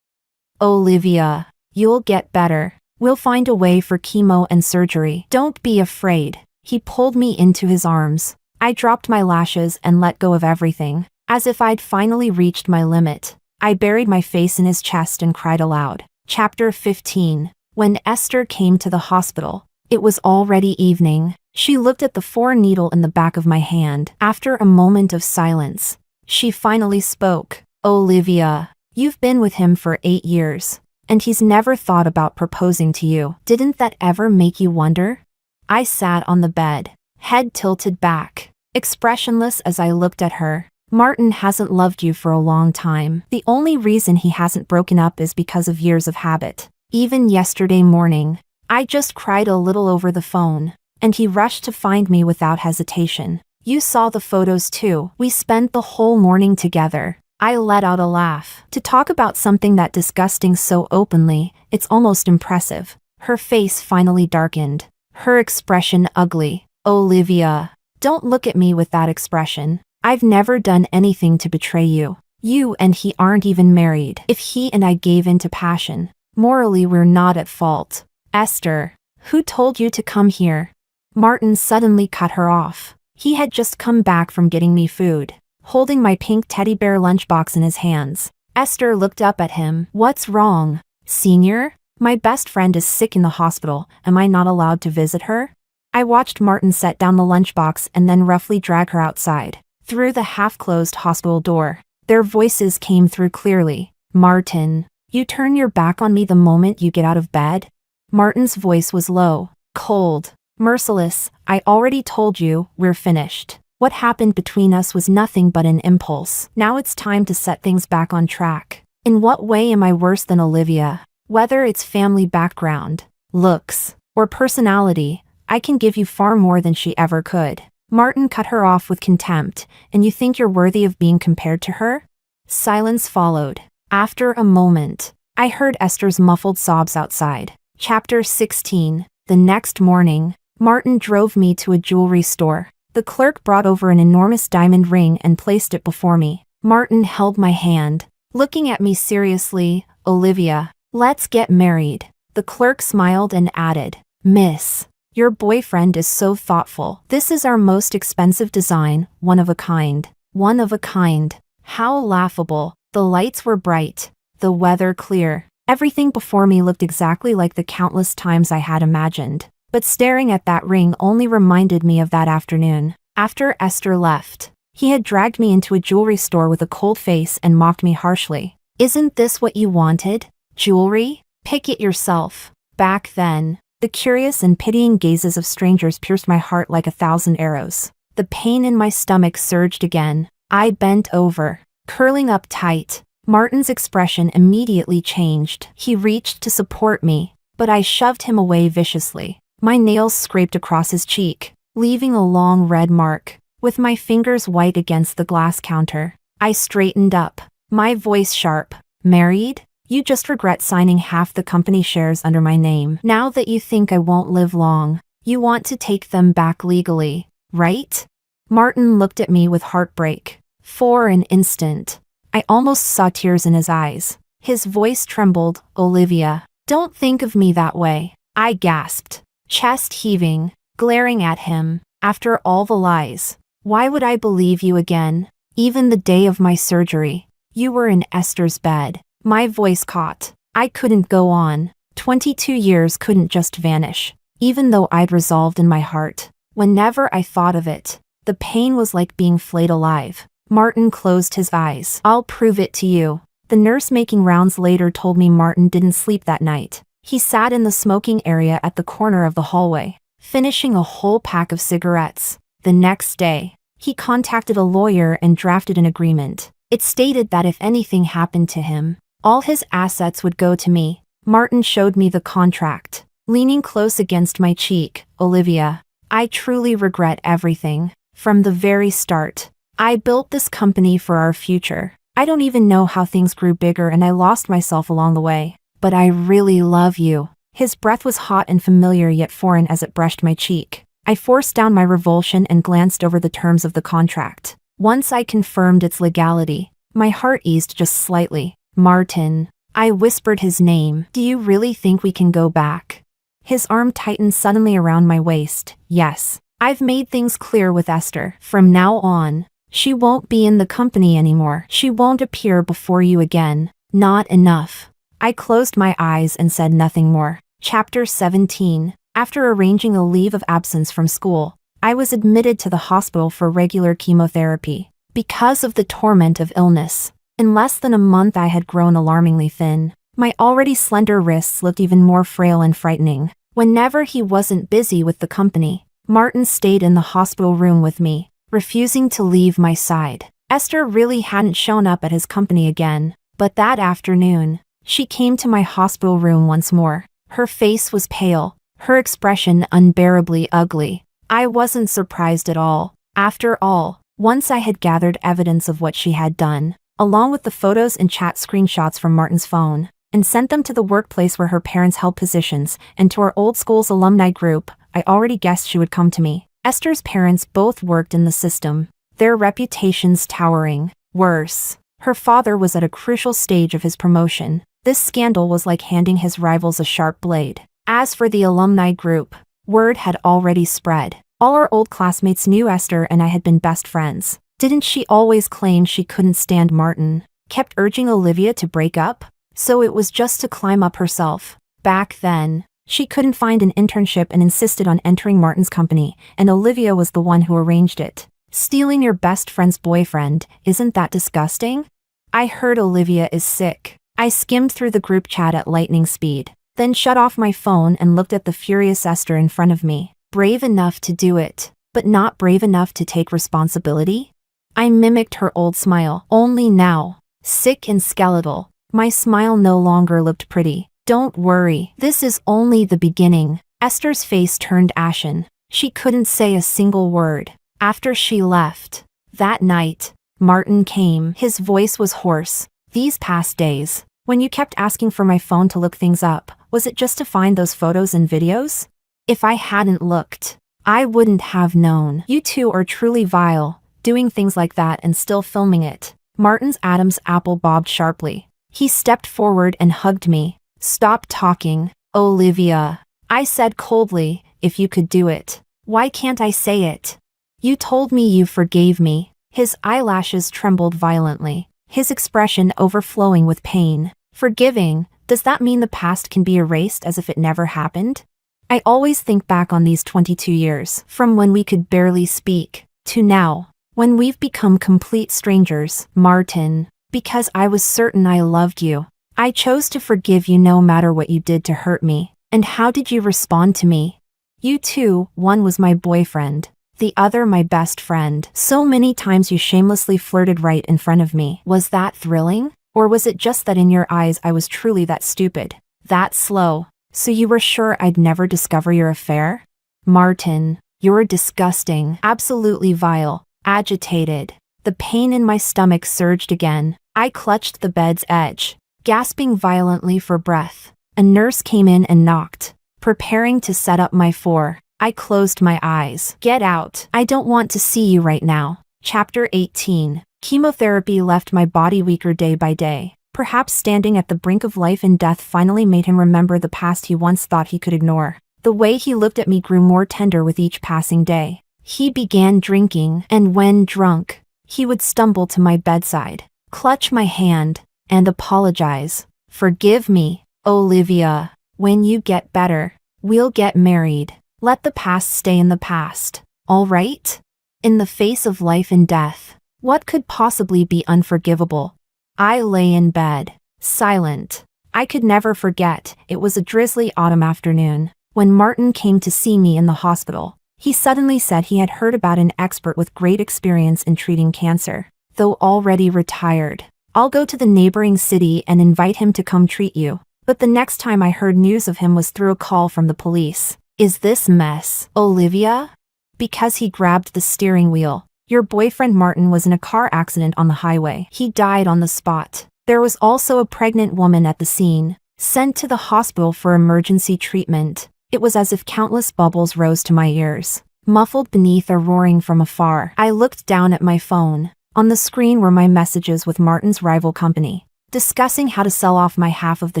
Olivia, you'll get better. We'll find a way for chemo and surgery. Don't be afraid." He pulled me into his arms. I dropped my lashes and let go of everything, as if I'd finally reached my limit. I buried my face in his chest and cried aloud. Chapter 15. When Esther came to the hospital, it was already evening. She looked at the 4 needle in the back of my hand. After a moment of silence, she finally spoke. "Olivia, you've been with him for 8 years, and he's never thought about proposing to you. Didn't that ever make you wonder?" I sat on the bed, head tilted back, expressionless as I looked at her. "Martin hasn't loved you for a long time. The only reason he hasn't broken up is because of years of habit. Even yesterday morning, I just cried a little over the phone, and he rushed to find me without hesitation. You saw the photos too. We spent the whole morning together." I let out a laugh. To talk about something that disgusting so openly, it's almost impressive. Her face finally darkened, her expression ugly. "Olivia, don't look at me with that expression. I've never done anything to betray you. You and he aren't even married. If he and I gave in to passion, morally we're not at fault." "Esther, who told you to come here?" Martin suddenly cut her off. He had just come back from getting me food, holding my pink teddy bear lunchbox in his hands. Esther looked up at him. "What's wrong, Senior? My best friend is sick in the hospital. Am I not allowed to visit her?" I watched Martin set down the lunchbox and then roughly drag her outside, through the half-closed hospital door. Their voices came through clearly. "Martin, you turn your back on me the moment you get out of bed?" Martin's voice was low, cold, merciless. "I already told you, we're finished. What happened between us was nothing but an impulse. Now it's time to set things back on track. In what way am I worse than Olivia? Whether it's family background, looks, or personality, I can give you far more than she ever could. Martin cut her off with contempt. And you think you're worthy of being compared to her? Silence followed. After a moment, I heard Esther's muffled sobs outside. Chapter 16. The next morning, Martin drove me to a jewelry store. The clerk brought over an enormous diamond ring and placed it before me. Martin held my hand, looking at me seriously. Olivia, let's get married. The clerk smiled and added, Miss, your boyfriend is so thoughtful. This is our most expensive design, one of a kind. One of a kind. How laughable. The lights were bright, the weather clear. Everything before me looked exactly like the countless times I had imagined. But staring at that ring only reminded me of that afternoon. After Esther left, he had dragged me into a jewelry store with a cold face and mocked me harshly. Isn't this what you wanted? Jewelry? Pick it yourself. Back then, the curious and pitying gazes of strangers pierced my heart like 1,000 arrows. The pain in my stomach surged again. I bent over, curling up tight. Martin's expression immediately changed. He reached to support me, but I shoved him away viciously. My nails scraped across his cheek, leaving a long red mark. With my fingers white against the glass counter, I straightened up, my voice sharp. Married? You just regret signing half the company shares under my name. Now that you think I won't live long, you want to take them back legally, right? Martin looked at me with heartbreak. For an instant, I almost saw tears in his eyes. His voice trembled. Olivia, don't think of me that way. I gasped, chest heaving, glaring at him. After all the lies, why would I believe you again? Even the day of my surgery, you were in Esther's bed. My voice caught. I couldn't go on. 22 years couldn't just vanish, even though I'd resolved in my heart. Whenever I thought of it, the pain was like being flayed alive. Martin closed his eyes. I'll prove it to you. The nurse making rounds later told me Martin didn't sleep that night. He sat in the smoking area at the corner of the hallway, finishing a whole pack of cigarettes. The next day, he contacted a lawyer and drafted an agreement. It stated that if anything happened to him, all his assets would go to me. Martin showed me the contract, leaning close against my cheek. Olivia, I truly regret everything. From the very start, I built this company for our future. I don't even know how things grew bigger and I lost myself along the way. But I really love you. His breath was hot and familiar yet foreign as it brushed my cheek. I forced down my revulsion and glanced over the terms of the contract. Once I confirmed its legality, my heart eased just slightly. Martin. I whispered his name. Do you really think we can go back? His arm tightened suddenly around my waist. Yes. I've made things clear with Esther. From now on, she won't be in the company anymore. She won't appear before you again. Not enough. I closed my eyes and said nothing more. Chapter 17. After arranging a leave of absence from school, I was admitted to the hospital for regular chemotherapy. Because of the torment of illness, in less than a month I had grown alarmingly thin. My already slender wrists looked even more frail and frightening. Whenever he wasn't busy with the company, Martin stayed in the hospital room with me, refusing to leave my side. Esther really hadn't shown up at his company again, but that afternoon, she came to my hospital room once more. Her face was pale, her expression unbearably ugly. I wasn't surprised at all. After all, once I had gathered evidence of what she had done, along with the photos and chat screenshots from Martin's phone, and sent them to the workplace where her parents held positions and to our old school's alumni group, I already guessed she would come to me. Esther's parents both worked in the system, their reputations towering. Worse, her father was at a crucial stage of his promotion. This scandal was like handing his rivals a sharp blade. As for the alumni group, word had already spread. All our old classmates knew Esther and I had been best friends. Didn't she always claim she couldn't stand Martin? Kept urging Olivia to break up? So it was just to climb up herself. Back then, she couldn't find an internship and insisted on entering Martin's company, and Olivia was the one who arranged it. Stealing your best friend's boyfriend, isn't that disgusting? I heard Olivia is sick. I skimmed through the group chat at lightning speed, then shut off my phone and looked at the furious Esther in front of me. Brave enough to do it. but not brave enough to take responsibility? I mimicked her old smile, only now, sick and skeletal. My smile no longer looked pretty. Don't worry, this is only the beginning. Esther's face turned ashen. She couldn't say a single word. After she left, that night, Martin came. His voice was hoarse. These past days, when you kept asking for my phone to look things up, was it just to find those photos and videos? If I hadn't looked, I wouldn't have known. You two are truly vile, doing things like that and still filming it. Martin's Adam's apple bobbed sharply. He stepped forward and hugged me. Stop talking, Olivia. I said coldly, if you could do it, why can't I say it? You told me you forgave me. His eyelashes trembled violently, his expression overflowing with pain. Forgiving, does that mean the past can be erased as if it never happened? I always think back on these 22 years, from when we could barely speak, to now, when we've become complete strangers. Martin, because I was certain I loved you. I chose to forgive you no matter what you did to hurt me. And how did you respond to me? You two, one was my boyfriend, the other my best friend. So many times you shamelessly flirted right in front of me. Was that thrilling? Or was it just that in your eyes I was truly that stupid, that slow? So you were sure I'd never discover your affair? Martin, you're disgusting, absolutely vile, agitated. The pain in my stomach surged again. I clutched the bed's edge, gasping violently for breath. A nurse came in and knocked, preparing to set up my four. I closed my eyes. Get out. I don't want to see you right now. Chapter 18. Chemotherapy left my body weaker day by day. Perhaps standing at the brink of life and death finally made him remember the past he once thought he could ignore. The way he looked at me grew more tender with each passing day. He began drinking, and when drunk, he would stumble to my bedside, clutch my hand, and apologize. Forgive me, Olivia. When you get better, we'll get married. Let the past stay in the past, all right? In the face of life and death, what could possibly be unforgivable? I lay in bed, silent. I could never forget, it was a drizzly autumn afternoon, when Martin came to see me in the hospital. He suddenly said he had heard about an expert with great experience in treating cancer. Though already retired, I'll go to the neighboring city and invite him to come treat you. But the next time I heard news of him was through a call from the police. Is this mess, Olivia? Because he grabbed the steering wheel. Your boyfriend Martin was in a car accident on the highway. He died on the spot. There was also a pregnant woman at the scene, sent to the hospital for emergency treatment. It was as if countless bubbles rose to my ears, muffled beneath a roaring from afar. I looked down at my phone. On the screen were my messages with Martin's rival company, discussing how to sell off my half of the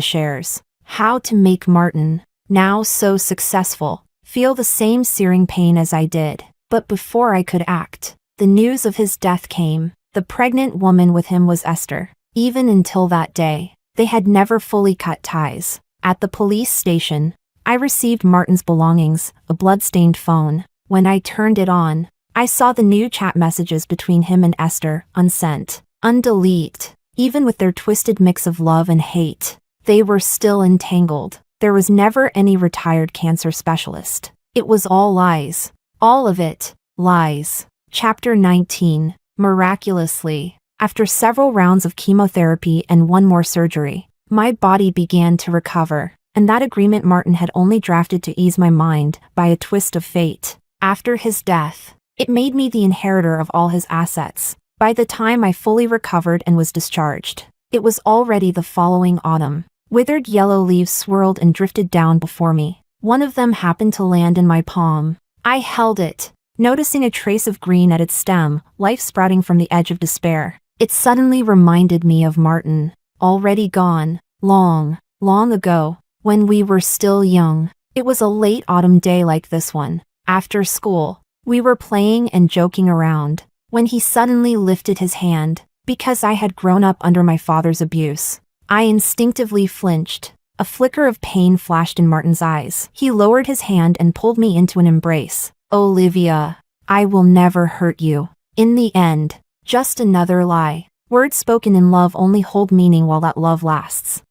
shares, how to make Martin, now so successful, feel the same searing pain as I did. But before I could act, the news of his death came. The pregnant woman with him was Esther. Even until that day, they had never fully cut ties. At the police station, I received Martin's belongings, a blood-stained phone. When I turned it on, I saw the new chat messages between him and Esther, unsent, undeleted. Even with their twisted mix of love and hate, they were still entangled. There was never any retired cancer specialist. It was all lies. All of it, lies. Chapter 19. Miraculously, after several rounds of chemotherapy and one more surgery, my body began to recover, and that agreement Martin had only drafted to ease my mind by a twist of fate. After his death, it made me the inheritor of all his assets. By the time I fully recovered and was discharged, it was already the following autumn. Withered yellow leaves swirled and drifted down before me. One of them happened to land in my palm. I held it, noticing a trace of green at its stem, life sprouting from the edge of despair. It suddenly reminded me of Martin, already gone, long, long ago, when we were still young. It was a late autumn day like this one. After school, we were playing and joking around, when he suddenly lifted his hand. Because I had grown up under my father's abuse, I instinctively flinched. A flicker of pain flashed in Martin's eyes. He lowered his hand and pulled me into an embrace. Olivia, I will never hurt you. In the end, just another lie. Words spoken in love only hold meaning while that love lasts.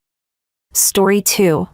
Story 2.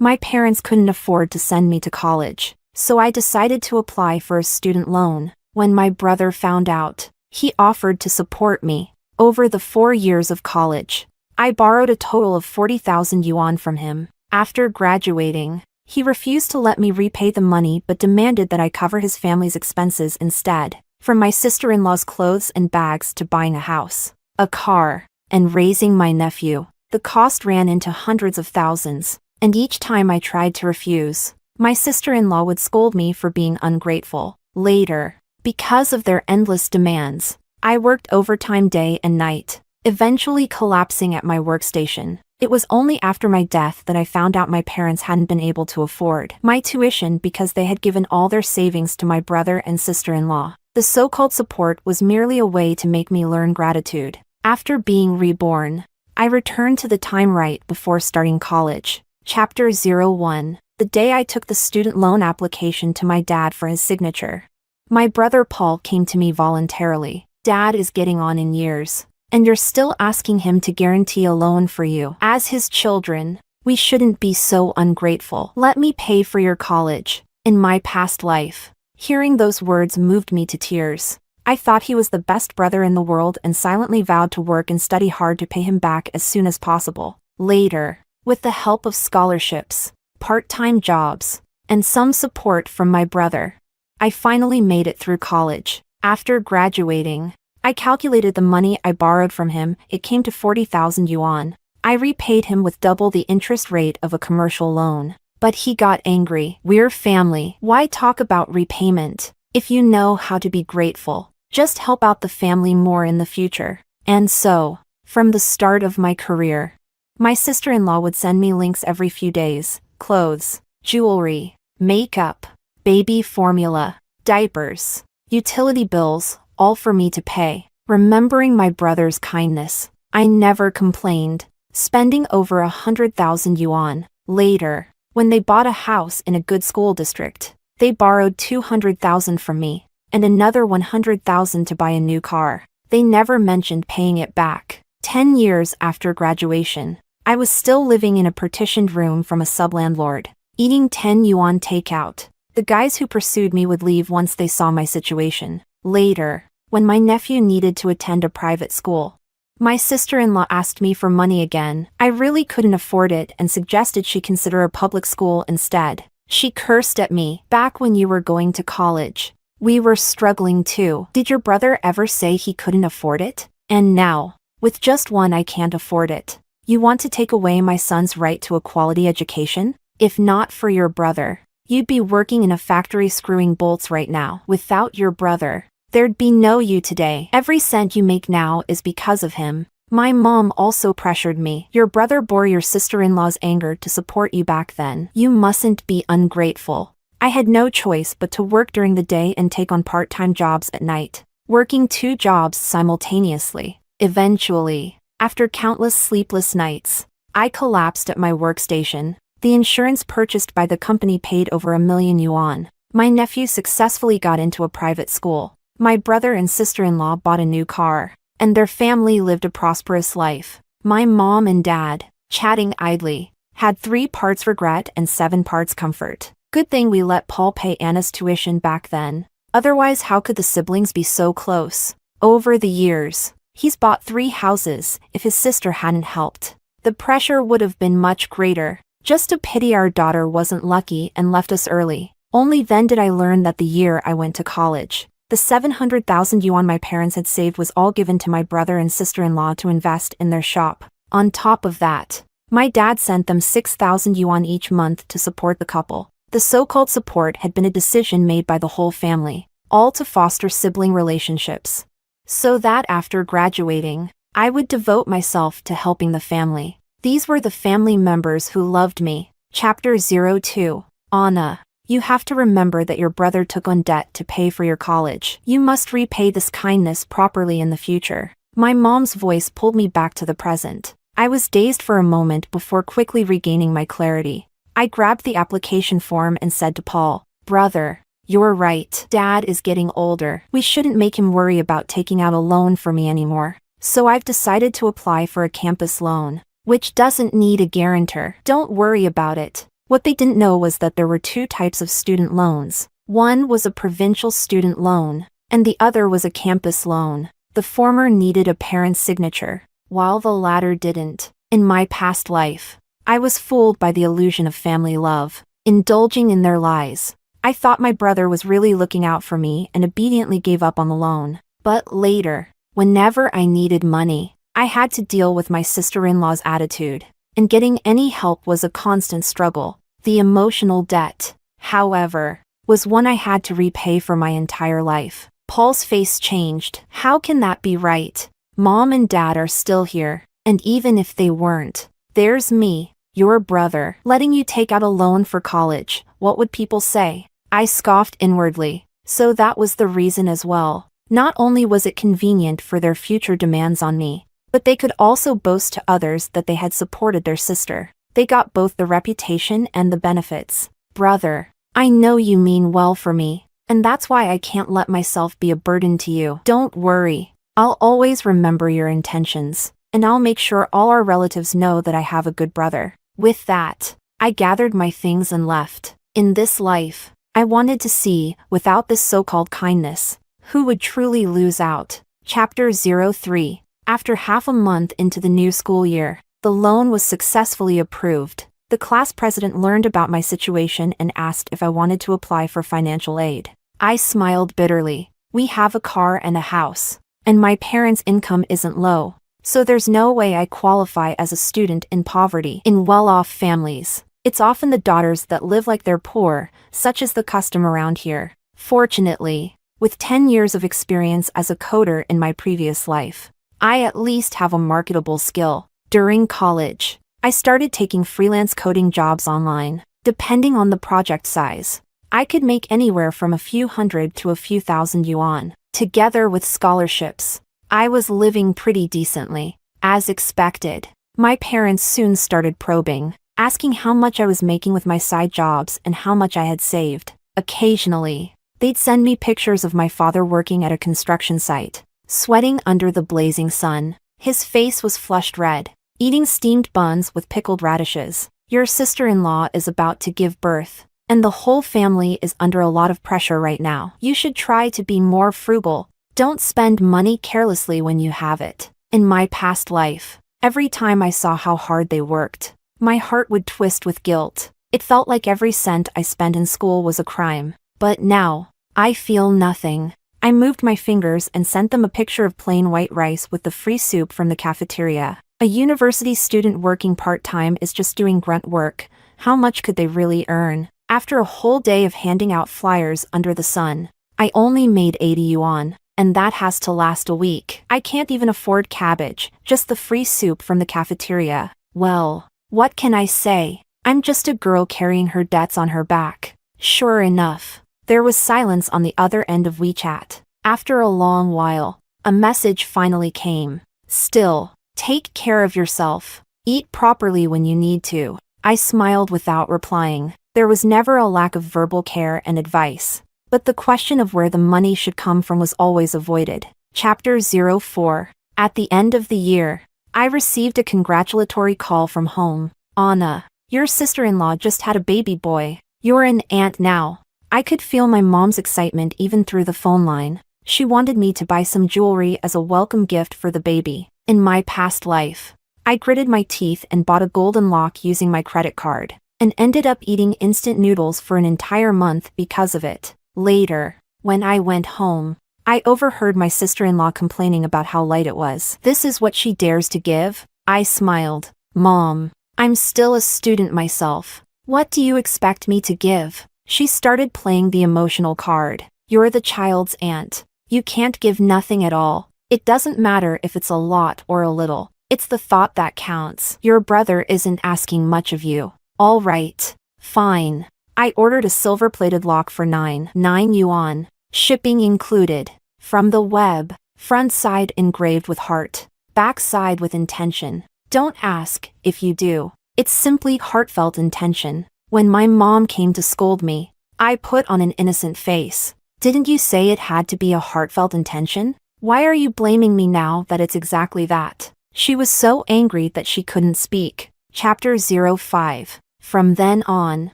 My parents couldn't afford to send me to college, so I decided to apply for a student loan. When my brother found out, he offered to support me. Over the 4 years of college, I borrowed a total of 40,000 yuan from him. After graduating, he refused to let me repay the money but demanded that I cover his family's expenses instead. From my sister-in-law's clothes and bags to buying a house, a car, and raising my nephew, the cost ran into hundreds of thousands. And each time I tried to refuse, my sister-in-law would scold me for being ungrateful. Later, because of their endless demands, I worked overtime day and night, eventually collapsing at my workstation. It was only after my death that I found out my parents hadn't been able to afford my tuition because they had given all their savings to my brother and sister-in-law. The so-called support was merely a way to make me learn gratitude. After being reborn, I returned to the time right before starting college. Chapter 01. The day I took the student loan application to my dad for his signature. My brother Paul came to me voluntarily. Dad is getting on in years, and you're still asking him to guarantee a loan for you. As his children, we shouldn't be so ungrateful. Let me pay for your college. In my past life, hearing those words moved me to tears. I thought he was the best brother in the world and silently vowed to work and study hard to pay him back as soon as possible. Later, with the help of scholarships, part-time jobs, and some support from my brother, I finally made it through college. After graduating, I calculated the money I borrowed from him. It came to 40,000 yuan. I repaid him with double the interest rate of a commercial loan. But he got angry. We're family. Why talk about repayment? If you know how to be grateful, just help out the family more in the future. And so, from the start of my career, my sister-in-law would send me links every few days: clothes, jewelry, makeup, baby formula, diapers, utility bills, all for me to pay. Remembering my brother's kindness, I never complained, spending over 100,000 yuan. Later, when they bought a house in a good school district, they borrowed 200,000 from me, and another 100,000 to buy a new car. They never mentioned paying it back. 10 years after graduation, I was still living in a partitioned room from a sublandlord, eating 10 yuan takeout. The guys who pursued me would leave once they saw my situation. Later, when my nephew needed to attend a private school, my sister-in-law asked me for money again. I really couldn't afford it and suggested she consider a public school instead. She cursed at me. Back when you were going to college, we were struggling too. Did your brother ever say he couldn't afford it? And now, with just one, I can't afford it. You want to take away my son's right to a quality education? If not for your brother, you'd be working in a factory screwing bolts right now. Without your brother, there'd be no you today. Every cent you make now is because of him. My mom also pressured me. Your brother bore your sister-in-law's anger to support you back then. You mustn't be ungrateful. I had no choice but to work during the day and take on part-time jobs at night, working 2 jobs simultaneously. Eventually, after countless sleepless nights, I collapsed at my workstation. The insurance purchased by the company paid over 1 million yuan. My nephew successfully got into a private school. My brother and sister-in-law bought a new car, and their family lived a prosperous life. My mom and dad, chatting idly, had 3 parts regret and 7 parts comfort. Good thing we let Paul pay Anna's tuition back then. Otherwise, how could the siblings be so close? Over the years, he's bought 3 houses. If his sister hadn't helped, the pressure would have been much greater. Just a pity our daughter wasn't lucky and left us early. Only then did I learn that the year I went to college, the 700,000 yuan my parents had saved was all given to my brother and sister-in-law to invest in their shop. On top of that, my dad sent them 6,000 yuan each month to support the couple. The so-called support had been a decision made by the whole family, all to foster sibling relationships, so that after graduating, I would devote myself to helping the family. These were the family members who loved me. Chapter 02. Anna, you have to remember that your brother took on debt to pay for your college. You must repay this kindness properly in the future. My mom's voice pulled me back to the present. I was dazed for a moment before quickly regaining my clarity. I grabbed the application form and said to Paul, "Brother, you're right. Dad is getting older. We shouldn't make him worry about taking out a loan for me anymore. So I've decided to apply for a campus loan, which doesn't need a guarantor. Don't worry about it. What they didn't know was that there were two types of student loans. One was a provincial student loan, and the other was a campus loan. The former needed a parent's signature, while the latter didn't. In my past life, I was fooled by the illusion of family love, indulging in their lies. I thought my brother was really looking out for me and obediently gave up on the loan. But later, whenever I needed money, I had to deal with my sister-in-law's attitude, and getting any help was a constant struggle. The emotional debt, however, was one I had to repay for my entire life. Paul's face changed. How can that be right? Mom and Dad are still here, and even if they weren't, there's me, your brother, letting you take out a loan for college. What would people say? I scoffed inwardly. So that was the reason as well. Not only was it convenient for their future demands on me, but they could also boast to others that they had supported their sister. They got both the reputation and the benefits. Brother, I know you mean well for me, and that's why I can't let myself be a burden to you. Don't worry. I'll always remember your intentions, and I'll make sure all our relatives know that I have a good brother. With that, I gathered my things and left. In this life, I wanted to see, without this so-called kindness, who would truly lose out. Chapter 03. After half a month into the new school year, the loan was successfully approved. The class president learned about my situation and asked if I wanted to apply for financial aid. I smiled bitterly. We have a car and a house, and my parents' income isn't low, so there's no way I qualify as a student in poverty. In well-off families, it's often the daughters that live like they're poor, such is the custom around here. Fortunately, with 10 years of experience as a coder in my previous life, I at least have a marketable skill. During college, I started taking freelance coding jobs online. Depending on the project size, I could make anywhere from a few hundred to a few thousand yuan. Together with scholarships, I was living pretty decently. As expected, my parents soon started probing, asking how much I was making with my side jobs and how much I had saved. Occasionally, they'd send me pictures of my father working at a construction site, sweating under the blazing sun. His face was flushed red, eating steamed buns with pickled radishes. Your sister-in-law is about to give birth, and the whole family is under a lot of pressure right now. You should try to be more frugal. Don't spend money carelessly when you have it. In my past life, every time I saw how hard they worked, my heart would twist with guilt. It felt like every cent I spent in school was a crime. But now, I feel nothing. I moved my fingers and sent them a picture of plain white rice with the free soup from the cafeteria. A university student working part-time is just doing grunt work. How much could they really earn? After a whole day of handing out flyers under the sun, I only made 80 yuan, and that has to last a week. I can't even afford cabbage, just the free soup from the cafeteria. Well, what can I say? I'm just a girl carrying her debts on her back. Sure enough, there was silence on the other end of WeChat. After a long while, a message finally came. Still, take care of yourself. Eat properly when you need to. I smiled without replying. There was never a lack of verbal care and advice, but the question of where the money should come from was always avoided. Chapter 04. At the end of the year, I received a congratulatory call from home. Anna, your sister-in-law just had a baby boy. You're an aunt now. I could feel my mom's excitement even through the phone line. She wanted me to buy some jewelry as a welcome gift for the baby. In my past life, I gritted my teeth and bought a golden lock using my credit card, and ended up eating instant noodles for an entire month because of it. Later, when I went home, I overheard my sister-in-law complaining about how light it was. This is what she dares to give? I smiled. Mom, I'm still a student myself. What do you expect me to give? She started playing the emotional card. You're the child's aunt. You can't give nothing at all. It doesn't matter if it's a lot or a little. It's the thought that counts. Your brother isn't asking much of you. All right. Fine. I ordered a silver-plated lock for 9 yuan, shipping included. From the web, front side engraved with heart, back side with intention. Don't ask if you do. It's simply heartfelt intention. When my mom came to scold me, I put on an innocent face. Didn't you say it had to be a heartfelt intention? Why are you blaming me now that it's exactly that? She was so angry that she couldn't speak. Chapter 05. From then on,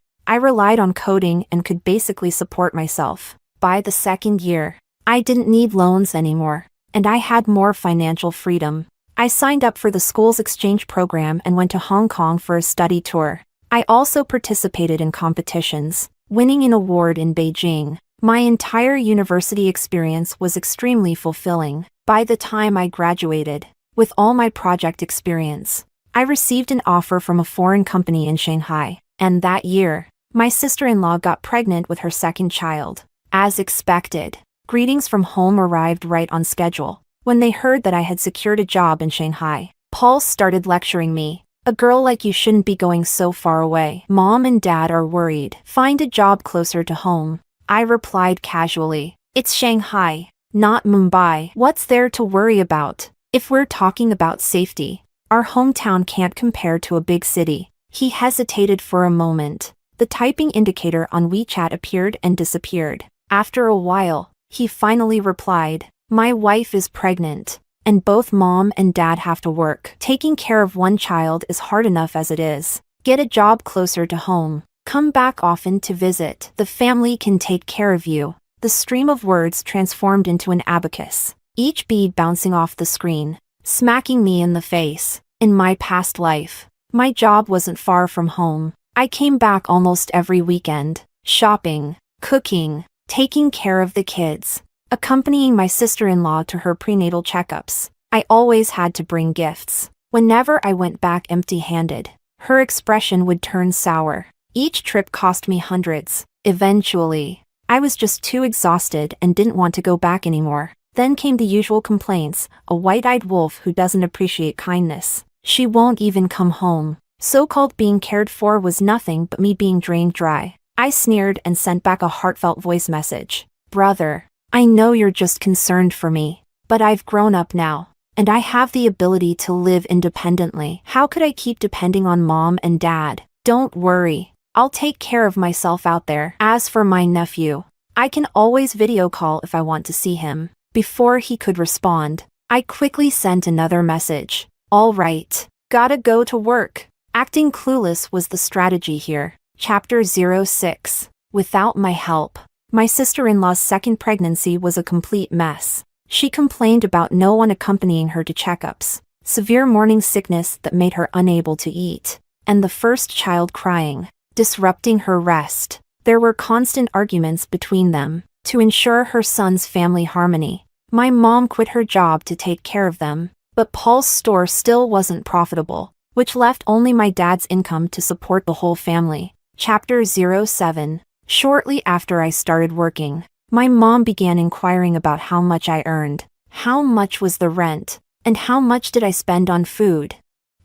I relied on coding and could basically support myself. By the second year, I didn't need loans anymore, and I had more financial freedom. I signed up for the school's exchange program and went to Hong Kong for a study tour. I also participated in competitions, winning an award in Beijing. My entire university experience was extremely fulfilling. By the time I graduated, with all my project experience, I received an offer from a foreign company in Shanghai, and that year, my sister-in-law got pregnant with her second child. As expected, greetings from home arrived right on schedule. When they heard that I had secured a job in Shanghai, Paul started lecturing me. A girl like you shouldn't be going so far away. Mom and Dad are worried. Find a job closer to home. I replied casually, it's Shanghai, not Mumbai. What's there to worry about? If we're talking about safety, our hometown can't compare to a big city. He hesitated for a moment. The typing indicator on WeChat appeared and disappeared. After a while, he finally replied, my wife is pregnant, and both Mom and Dad have to work. Taking care of one child is hard enough as it is. Get a job closer to home. Come back often to visit. The family can take care of you. The stream of words transformed into an abacus, each bead bouncing off the screen, smacking me in the face. In my past life, my job wasn't far from home. I came back almost every weekend, shopping, cooking, taking care of the kids, accompanying my sister-in-law to her prenatal checkups. I always had to bring gifts. Whenever I went back empty-handed, her expression would turn sour. Each trip cost me hundreds. Eventually, I was just too exhausted and didn't want to go back anymore. Then came the usual complaints, a white-eyed wolf who doesn't appreciate kindness. She won't even come home. So-called being cared for was nothing but me being drained dry. I sneered and sent back a heartfelt voice message. Brother, I know you're just concerned for me, but I've grown up now, and I have the ability to live independently. How could I keep depending on Mom and Dad? Don't worry, I'll take care of myself out there. As for my nephew, I can always video call if I want to see him. Before he could respond, I quickly sent another message. All right, gotta go to work. Acting clueless was the strategy here. Chapter 06. Without my help, my sister-in-law's second pregnancy was a complete mess. She complained about no one accompanying her to checkups, severe morning sickness that made her unable to eat, and the first child crying, disrupting her rest. There were constant arguments between them. To ensure her son's family harmony, my mom quit her job to take care of them, but Paul's store still wasn't profitable, which left only my dad's income to support the whole family. Chapter 07. Shortly after I started working, my mom began inquiring about how much I earned, how much was the rent, and how much did I spend on food.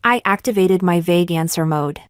I activated my vague answer mode.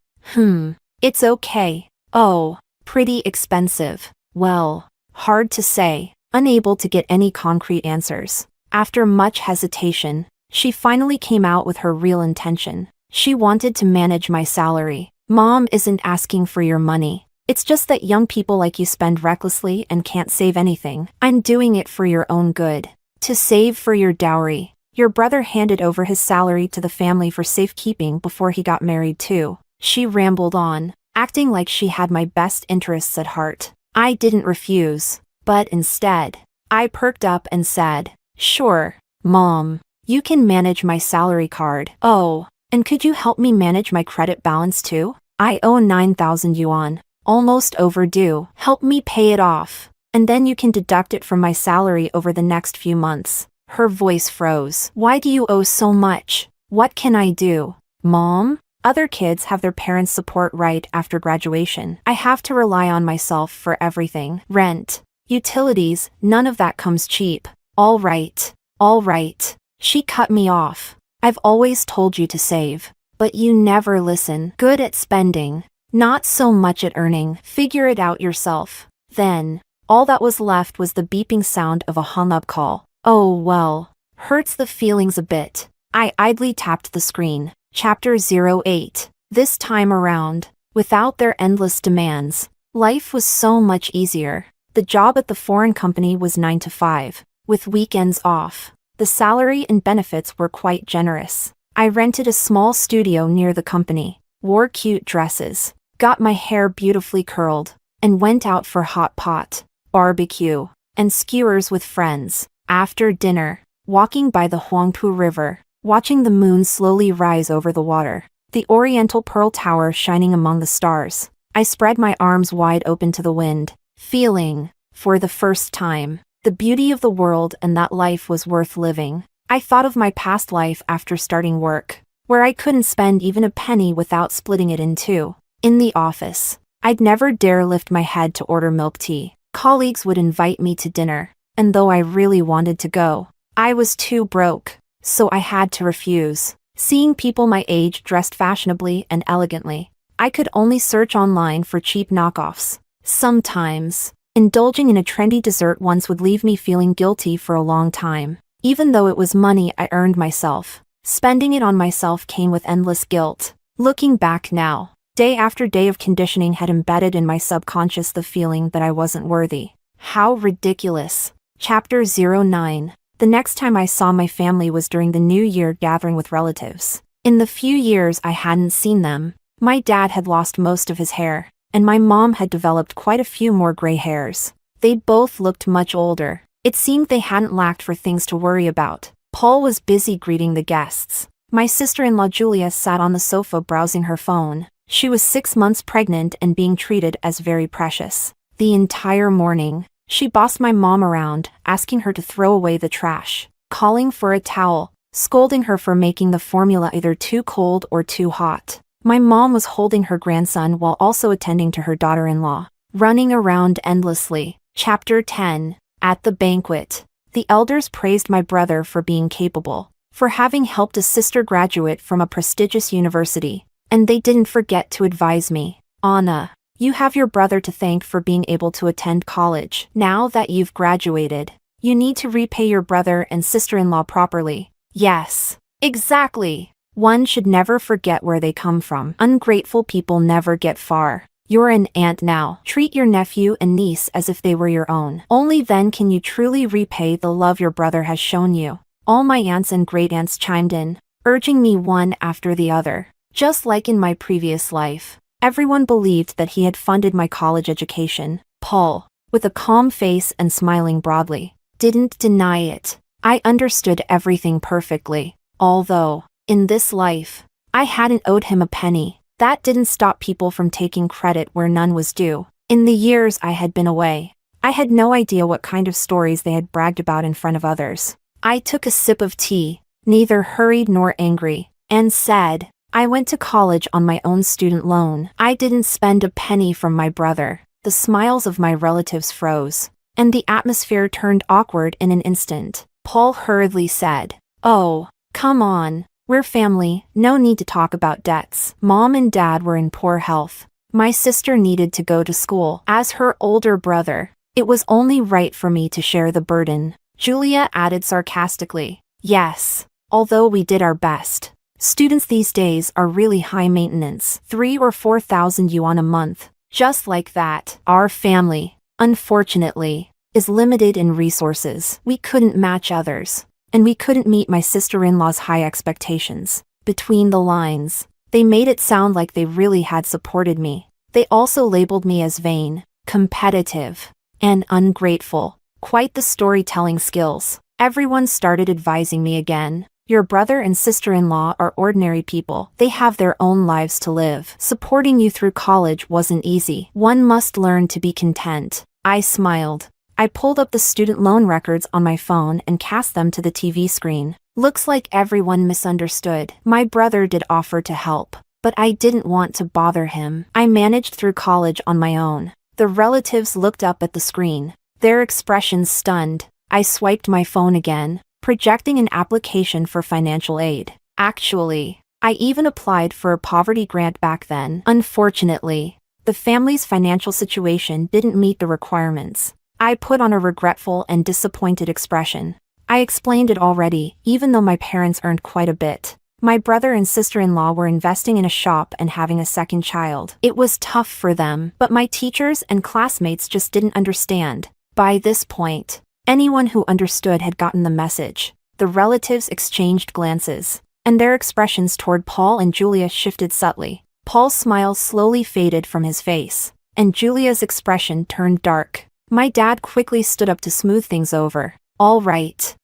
It's okay. Oh, pretty expensive. Well, hard to say. Unable to get any concrete answers. After much hesitation, she finally came out with her real intention. She wanted to manage my salary. Mom isn't asking for your money. It's just that young people like you spend recklessly and can't save anything. I'm doing it for your own good. To save for your dowry. Your brother handed over his salary to the family for safekeeping before he got married too. She rambled on, acting like she had my best interests at heart. I didn't refuse, but instead, I perked up and said, sure, Mom, you can manage my salary card. Oh, and could you help me manage my credit balance too? I owe 9,000 yuan, almost overdue. Help me pay it off, and then you can deduct it from my salary over the next few months. Her voice froze. Why do you owe so much? What can I do? Mom? Other kids have their parents' support right after graduation. I have to rely on myself for everything. Rent, utilities, none of that comes cheap. All right. She cut me off. I've always told you to save, but you never listen. Good at spending, not so much at earning. Figure it out yourself. Then, all that was left was the beeping sound of a hung-up call. Oh well, hurts the feelings a bit. I idly tapped the screen. Chapter 08. This time around, without their endless demands, life was so much easier. The job at the foreign company was 9 to 5, with weekends off. The salary and benefits were quite generous. I rented a small studio near the company, wore cute dresses, got my hair beautifully curled, and went out for hot pot, barbecue, and skewers with friends. After dinner, walking by the Huangpu River, watching the moon slowly rise over the water, the Oriental Pearl Tower shining among the stars, I spread my arms wide open to the wind, feeling, for the first time, the beauty of the world and that life was worth living. I thought of my past life after starting work, where I couldn't spend even a penny without splitting it in two. In the office, I'd never dare lift my head to order milk tea. Colleagues would invite me to dinner, and though I really wanted to go, I was too broke, so I had to refuse. Seeing people my age dressed fashionably and elegantly, I could only search online for cheap knockoffs. Sometimes, indulging in a trendy dessert once would leave me feeling guilty for a long time. Even though it was money I earned myself, spending it on myself came with endless guilt. Looking back now, day after day of conditioning had embedded in my subconscious the feeling that I wasn't worthy. How ridiculous. Chapter 09. The next time I saw my family was during the New Year gathering with relatives. In the few years I hadn't seen them, my dad had lost most of his hair, and my mom had developed quite a few more gray hairs. They both looked much older. It seemed they hadn't lacked for things to worry about. Paul was busy greeting the guests. My sister-in-law Julia sat on the sofa browsing her phone. She was 6 months pregnant and being treated as very precious. The entire morning, she bossed my mom around, asking her to throw away the trash, calling for a towel, scolding her for making the formula either too cold or too hot. My mom was holding her grandson while also attending to her daughter-in-law, running around endlessly. Chapter 10. At the banquet, the elders praised my brother for being capable, for having helped a sister graduate from a prestigious university, and they didn't forget to advise me. Anna, you have your brother to thank for being able to attend college. Now that you've graduated, you need to repay your brother and sister-in-law properly. Yes, exactly. One should never forget where they come from. Ungrateful people never get far. You're an aunt now. Treat your nephew and niece as if they were your own. Only then can you truly repay the love your brother has shown you. All my aunts and great-aunts chimed in, urging me one after the other. Just like in my previous life, everyone believed that he had funded my college education. Paul, with a calm face and smiling broadly, didn't deny it. I understood everything perfectly. Although, in this life, I hadn't owed him a penny. That didn't stop people from taking credit where none was due. In the years I had been away, I had no idea what kind of stories they had bragged about in front of others. I took a sip of tea, neither hurried nor angry, and said, I went to college on my own student loan. I didn't spend a penny from my brother. The smiles of my relatives froze, and the atmosphere turned awkward in an instant. Paul hurriedly said, Oh, come on. We're family, no need to talk about debts. Mom and dad were in poor health. My sister needed to go to school. As her older brother, it was only right for me to share the burden. Julia added sarcastically. Yes, although we did our best. Students these days are really high maintenance, 3,000 or 4,000 yuan a month. Just like that. Our family, unfortunately, is limited in resources. We couldn't match others. And we couldn't meet my sister-in-law's high expectations. Between the lines, they made it sound like they really had supported me. They also labeled me as vain, competitive, and ungrateful. Quite the storytelling skills. Everyone started advising me again. Your brother and sister-in-law are ordinary people. They have their own lives to live. Supporting you through college wasn't easy. One must learn to be content. I smiled. I pulled up the student loan records on my phone and cast them to the TV screen. Looks like everyone misunderstood. My brother did offer to help, but I didn't want to bother him. I managed through college on my own. The relatives looked up at the screen, their expressions stunned. I swiped my phone again, projecting an application for financial aid. Actually, I even applied for a poverty grant back then. Unfortunately, the family's financial situation didn't meet the requirements. I put on a regretful and disappointed expression. I explained it already, even though my parents earned quite a bit. My brother and sister-in-law were investing in a shop and having a second child. It was tough for them, but my teachers and classmates just didn't understand. By this point, anyone who understood had gotten the message. The relatives exchanged glances, and their expressions toward Paul and Julia shifted subtly. Paul's smile slowly faded from his face, and Julia's expression turned dark. My dad quickly stood up to smooth things over. All right.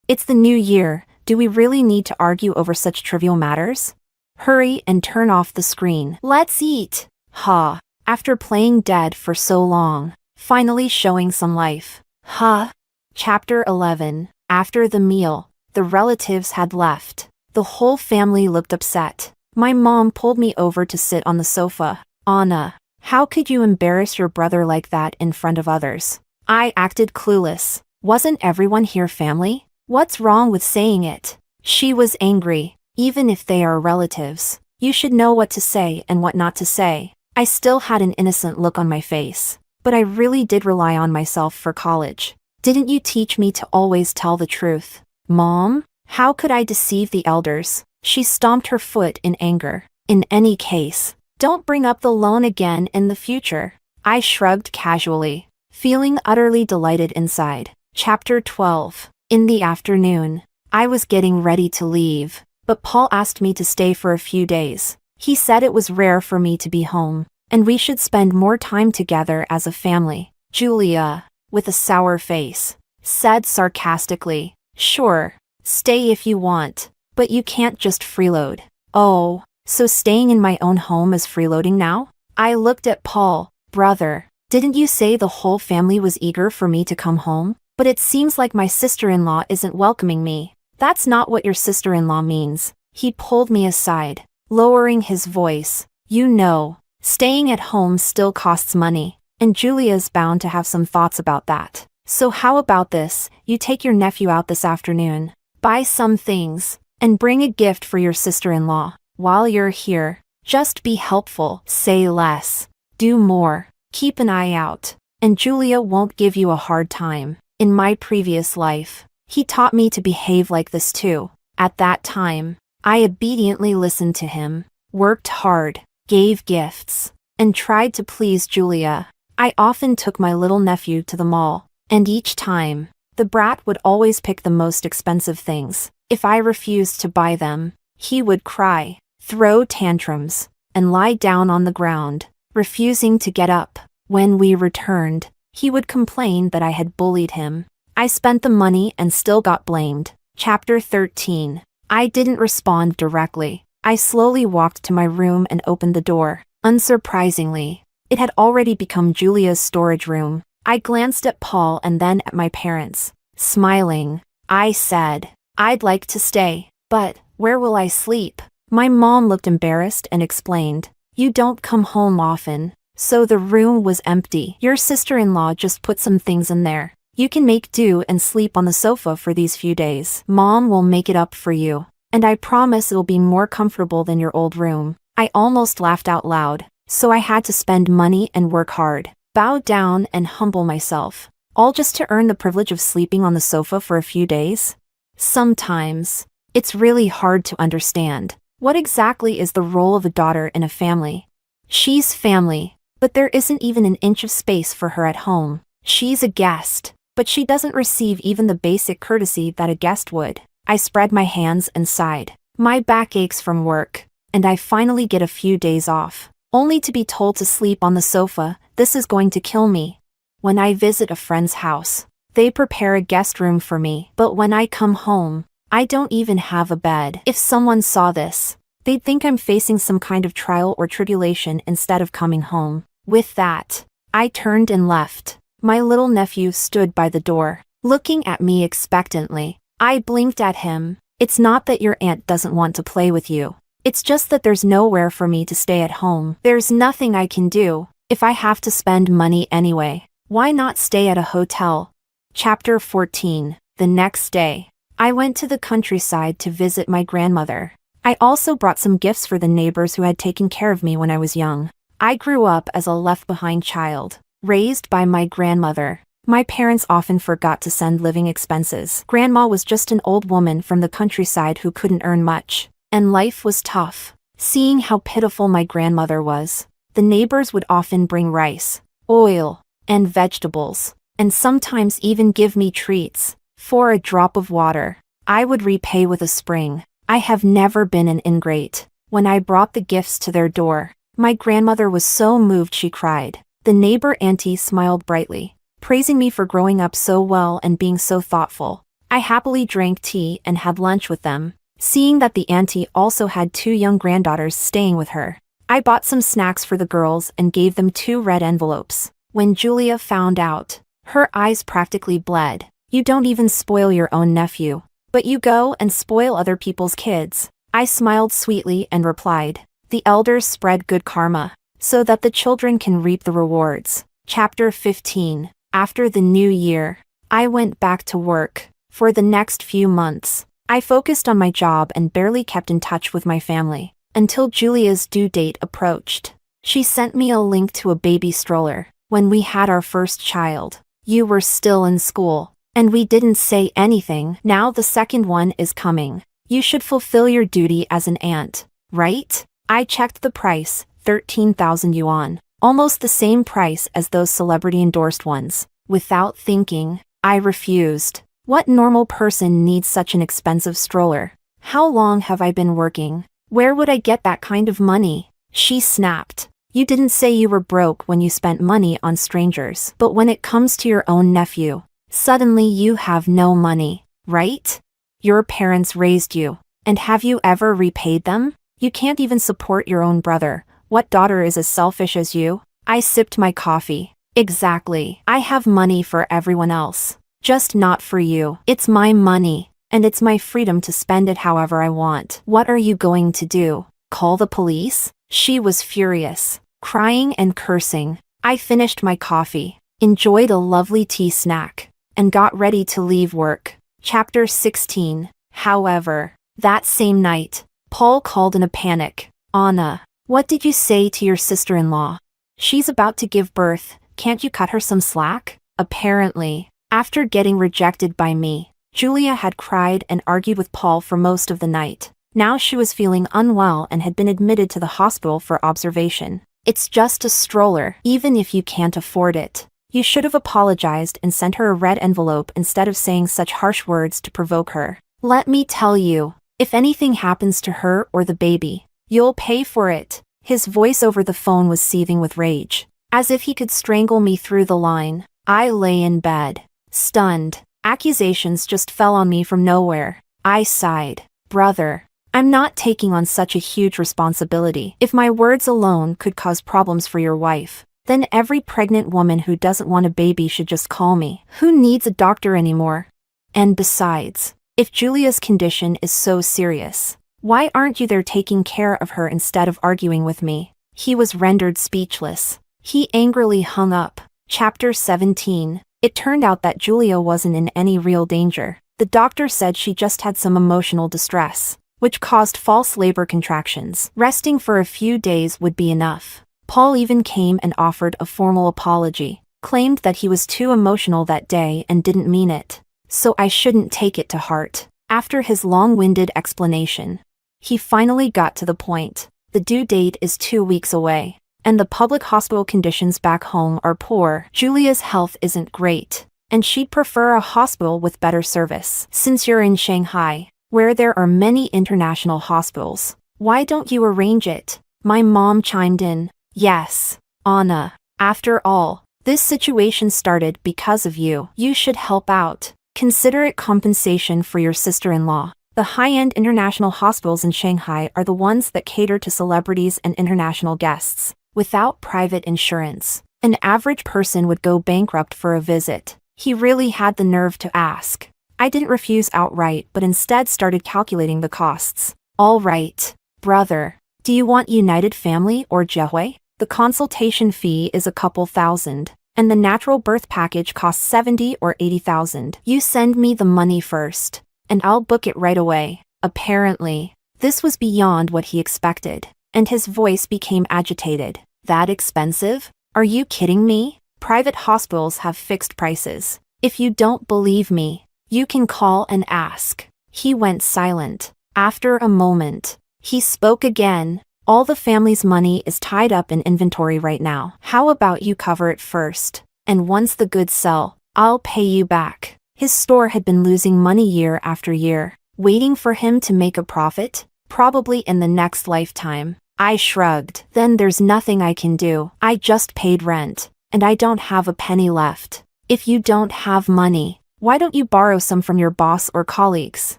It's the new year. Do we really need to argue over such trivial matters? Hurry and turn off the screen. Let's eat. Ha. After playing dead for so long, finally showing some life. Ha. Chapter 11. After the meal, the relatives had left. The whole family looked upset. My mom pulled me over to sit on the sofa. Anna, how could you embarrass your brother like that in front of others? I acted clueless. Wasn't everyone here family? What's wrong with saying it? She was angry. Even if they are relatives, you should know what to say and what not to say. I still had an innocent look on my face, but I really did rely on myself for college. Didn't you teach me to always tell the truth? Mom? How could I deceive the elders? She stomped her foot in anger. In any case, don't bring up the loan again in the future. I shrugged casually, feeling utterly delighted inside. Chapter 12. In the afternoon, I was getting ready to leave, but Paul asked me to stay for a few days. He said it was rare for me to be home, and we should spend more time together as a family. Julia, with a sour face, said sarcastically, "Sure, stay if you want, but you can't just freeload." Oh, so staying in my own home is freeloading now? I looked at Paul. Brother, didn't you say the whole family was eager for me to come home? But it seems like my sister-in-law isn't welcoming me. That's not what your sister-in-law means. He pulled me aside, lowering his voice. You know, staying at home still costs money, and Julia's bound to have some thoughts about that. So how about this? You take your nephew out this afternoon, buy some things, and bring a gift for your sister-in-law. While you're here, just be helpful. Say less. Do more. Keep an eye out. And Julia won't give you a hard time. In my previous life, he taught me to behave like this too. At that time, I obediently listened to him, worked hard, gave gifts, and tried to please Julia. I often took my little nephew to the mall, and each time, the brat would always pick the most expensive things. If I refused to buy them, he would cry, throw tantrums, and lie down on the ground, refusing to get up. When we returned, he would complain that I had bullied him. I spent the money and still got blamed. Chapter 13. I didn't respond directly. I slowly walked to my room and opened the door. Unsurprisingly, it had already become Julia's storage room. I glanced at Paul and then at my parents. Smiling, I said, "I'd like to stay, but where will I sleep?" My mom looked embarrassed and explained, "You don't come home often, so the room was empty. Your sister-in-law just put some things in there. You can make do and sleep on the sofa for these few days. Mom will make it up for you, and I promise it'll be more comfortable than your old room." I almost laughed out loud, so I had to spend money and work hard, bow down and humble myself, all just to earn the privilege of sleeping on the sofa for a few days? Sometimes, it's really hard to understand. What exactly is the role of a daughter in a family? She's family, but there isn't even an inch of space for her at home. She's a guest, but she doesn't receive even the basic courtesy that a guest would. I spread my hands and sighed. My back aches from work, and I finally get a few days off, only to be told to sleep on the sofa. This is going to kill me. When I visit a friend's house, they prepare a guest room for me, but when I come home, I don't even have a bed. If someone saw this, they'd think I'm facing some kind of trial or tribulation instead of coming home. With that, I turned and left. My little nephew stood by the door, looking at me expectantly. I blinked at him. It's not that your aunt doesn't want to play with you. It's just that there's nowhere for me to stay at home. There's nothing I can do. If I have to spend money anyway, why not stay at a hotel? Chapter 14. The next day, I went to the countryside to visit my grandmother. I also brought some gifts for the neighbors who had taken care of me when I was young. I grew up as a left-behind child, raised by my grandmother. My parents often forgot to send living expenses. Grandma was just an old woman from the countryside who couldn't earn much, and life was tough. Seeing how pitiful my grandmother was, the neighbors would often bring rice, oil, and vegetables, and sometimes even give me treats. For a drop of water, I would repay with a spring. I have never been an ingrate. When I brought the gifts to their door, my grandmother was so moved she cried. The neighbor auntie smiled brightly, praising me for growing up so well and being so thoughtful. I happily drank tea and had lunch with them, seeing that the auntie also had 2 young granddaughters staying with her. I bought some snacks for the girls and gave them 2 red envelopes. When Julia found out, her eyes practically bled. You don't even spoil your own nephew, but you go and spoil other people's kids. I smiled sweetly and replied, the elders spread good karma, so that the children can reap the rewards. Chapter 15. After the new year, I went back to work. For the next few months, I focused on my job and barely kept in touch with my family, until Julia's due date approached. She sent me a link to a baby stroller. When we had our first child, you were still in school, and we didn't say anything. Now the second one is coming. You should fulfill your duty as an aunt, right? I checked the price, 13,000 yuan, almost the same price as those celebrity-endorsed ones. Without thinking, I refused. What normal person needs such an expensive stroller? How long have I been working? Where would I get that kind of money? She snapped. You didn't say you were broke when you spent money on strangers, but when it comes to your own nephew, suddenly you have no money, right? Your parents raised you, and have you ever repaid them? You can't even support your own brother. What daughter is as selfish as you? I sipped my coffee. Exactly. I have money for everyone else, just not for you. It's my money, and it's my freedom to spend it however I want. What are you going to do? Call the police? She was furious, crying and cursing. I finished my coffee, enjoyed a lovely tea snack, and got ready to leave work. Chapter 16. However, that same night, Paul called in a panic. Anna, what did you say to your sister-in-law? She's about to give birth, can't you cut her some slack? Apparently, after getting rejected by me, Julia had cried and argued with Paul for most of the night. Now she was feeling unwell and had been admitted to the hospital for observation. It's just a stroller, even if you can't afford it. You should have apologized and sent her a red envelope instead of saying such harsh words to provoke her. Let me tell you, if anything happens to her or the baby, you'll pay for it. His voice over the phone was seething with rage, as if he could strangle me through the line. I lay in bed, stunned. Accusations just fell on me from nowhere. I sighed. Brother, I'm not taking on such a huge responsibility. If my words alone could cause problems for your wife, then every pregnant woman who doesn't want a baby should just call me. Who needs a doctor anymore? And besides, if Julia's condition is so serious, why aren't you there taking care of her instead of arguing with me? He was rendered speechless. He angrily hung up. Chapter 17. It turned out that Julia wasn't in any real danger. The doctor said she just had some emotional distress, which caused false labor contractions. Resting for a few days would be enough. Paul even came and offered a formal apology, claimed that he was too emotional that day and didn't mean it, so I shouldn't take it to heart. After his long-winded explanation, he finally got to the point. The due date is 2 weeks away, and the public hospital conditions back home are poor. Julia's health isn't great, and she'd prefer a hospital with better service. Since you're in Shanghai, where there are many international hospitals, why don't you arrange it? My mom chimed in. Yes, Anna. After all, this situation started because of you. You should help out. Consider it compensation for your sister-in-law. The high-end international hospitals in Shanghai are the ones that cater to celebrities and international guests. Without private insurance, an average person would go bankrupt for a visit. He really had the nerve to ask. I didn't refuse outright but instead started calculating the costs. All right, brother. Do you want United Family or Jihui? The consultation fee is a couple thousand, and the natural birth package costs 70 or 80,000. You send me the money first, and I'll book it right away. Apparently, this was beyond what he expected, and his voice became agitated. That expensive? Are you kidding me? Private hospitals have fixed prices. If you don't believe me, you can call and ask. He went silent. After a moment, he spoke again. All the family's money is tied up in inventory right now. How about you cover it first? And once the goods sell, I'll pay you back. His store had been losing money year after year. Waiting for him to make a profit? Probably in the next lifetime. I shrugged. Then there's nothing I can do. I just paid rent, and I don't have a penny left. If you don't have money, why don't you borrow some from your boss or colleagues?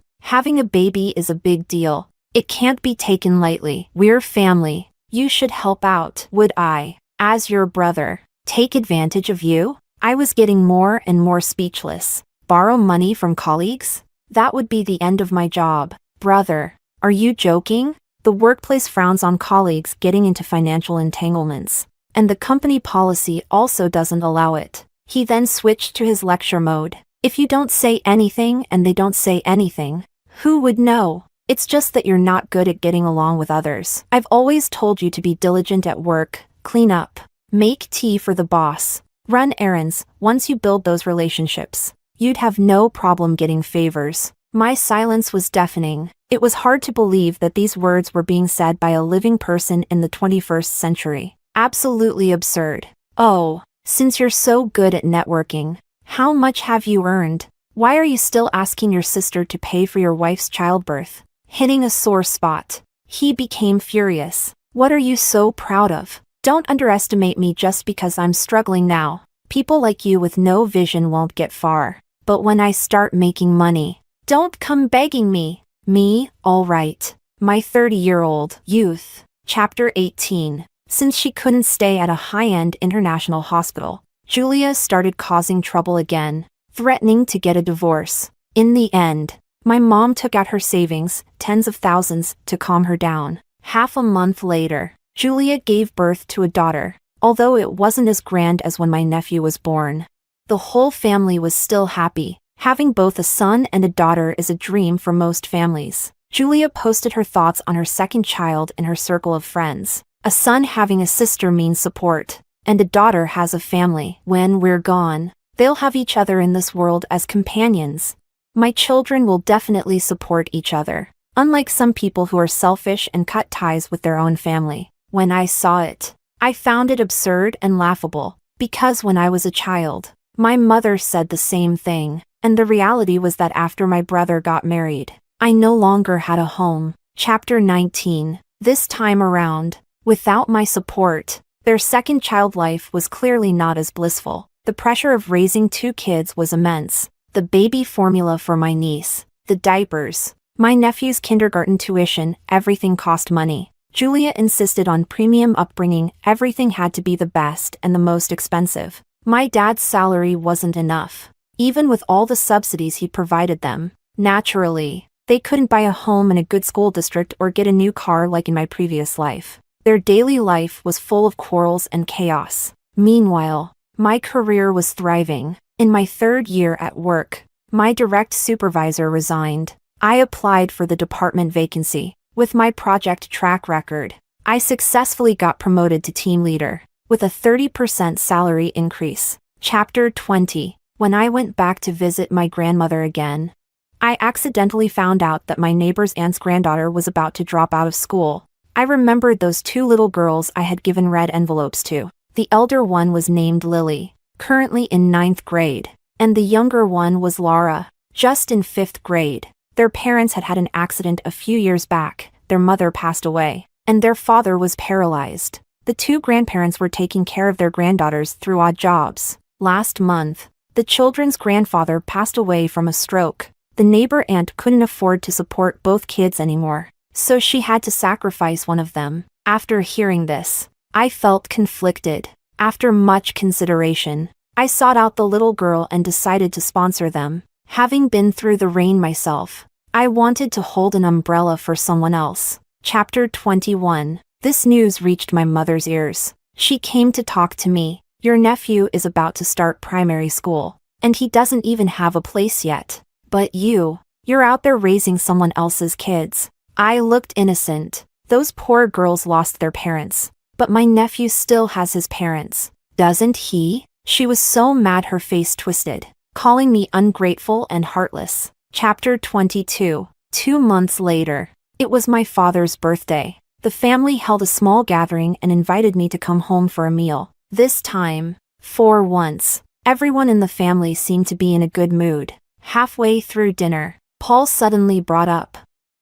Having a baby is a big deal. It can't be taken lightly. We're family. You should help out. Would I, as your brother, take advantage of you? I was getting more and more speechless. Borrow money from colleagues? That would be the end of my job. Brother, are you joking? The workplace frowns on colleagues getting into financial entanglements, and the company policy also doesn't allow it. He then switched to his lecture mode. If you don't say anything and they don't say anything, who would know? It's just that you're not good at getting along with others. I've always told you to be diligent at work, clean up, make tea for the boss, run errands. Once you build those relationships, you'd have no problem getting favors. My silence was deafening. It was hard to believe that these words were being said by a living person in the 21st century. Absolutely absurd. Oh, since you're so good at networking, how much have you earned? Why are you still asking your sister to pay for your wife's childbirth? Hitting a sore spot. He became furious. What are you so proud of? Don't underestimate me just because I'm struggling now. People like you with no vision won't get far. But when I start making money, don't come begging me. Me, all right. My 30-year-old youth. Chapter 18. Since she couldn't stay at a high-end international hospital, Julia started causing trouble again, threatening to get a divorce. In the end, my mom took out her savings, tens of thousands, to calm her down. Half a month later, Julia gave birth to a daughter, although it wasn't as grand as when my nephew was born. The whole family was still happy. Having both a son and a daughter is a dream for most families. Julia posted her thoughts on her second child in her circle of friends. A son having a sister means support, and a daughter has a family. When we're gone, they'll have each other in this world as companions. My children will definitely support each other, unlike some people who are selfish and cut ties with their own family. When I saw it, I found it absurd and laughable, because when I was a child, my mother said the same thing. And the reality was that after my brother got married, I no longer had a home. Chapter 19. This time around, without my support, their second child life was clearly not as blissful. The pressure of raising two kids was immense. The baby formula for my niece, the diapers, my nephew's kindergarten tuition, everything cost money. Julia insisted on premium upbringing. Everything had to be the best and the most expensive. My dad's salary wasn't enough. Even with all the subsidies he provided them, naturally, they couldn't buy a home in a good school district or get a new car like in my previous life. Their daily life was full of quarrels and chaos. Meanwhile, my career was thriving. In my third year at work, my direct supervisor resigned. I applied for the department vacancy. With my project track record, I successfully got promoted to team leader, with a 30% salary increase. Chapter 20. When I went back to visit my grandmother again, I accidentally found out that my neighbor's aunt's granddaughter was about to drop out of school. I remembered those two little girls I had given red envelopes to. The elder one was named Lily, currently in 9th grade, and the younger one was Laura, just in 5th grade. Their parents had had an accident a few years back, their mother passed away, and their father was paralyzed. The two grandparents were taking care of their granddaughters through odd jobs. Last month, the children's grandfather passed away from a stroke. The neighbor aunt couldn't afford to support both kids anymore, so she had to sacrifice one of them. After hearing this, I felt conflicted. After much consideration, I sought out the little girl and decided to sponsor them. Having been through the rain myself, I wanted to hold an umbrella for someone else. Chapter 21. This news reached my mother's ears. She came to talk to me. Your nephew is about to start primary school, and he doesn't even have a place yet. But you're out there raising someone else's kids. I looked innocent. Those poor girls lost their parents, but my nephew still has his parents. Doesn't he? She was so mad her face twisted, calling me ungrateful and heartless. Chapter 22. 2 months later, it was my father's birthday. The family held a small gathering and invited me to come home for a meal. This time, for once, everyone in the family seemed to be in a good mood. Halfway through dinner, Paul suddenly brought up,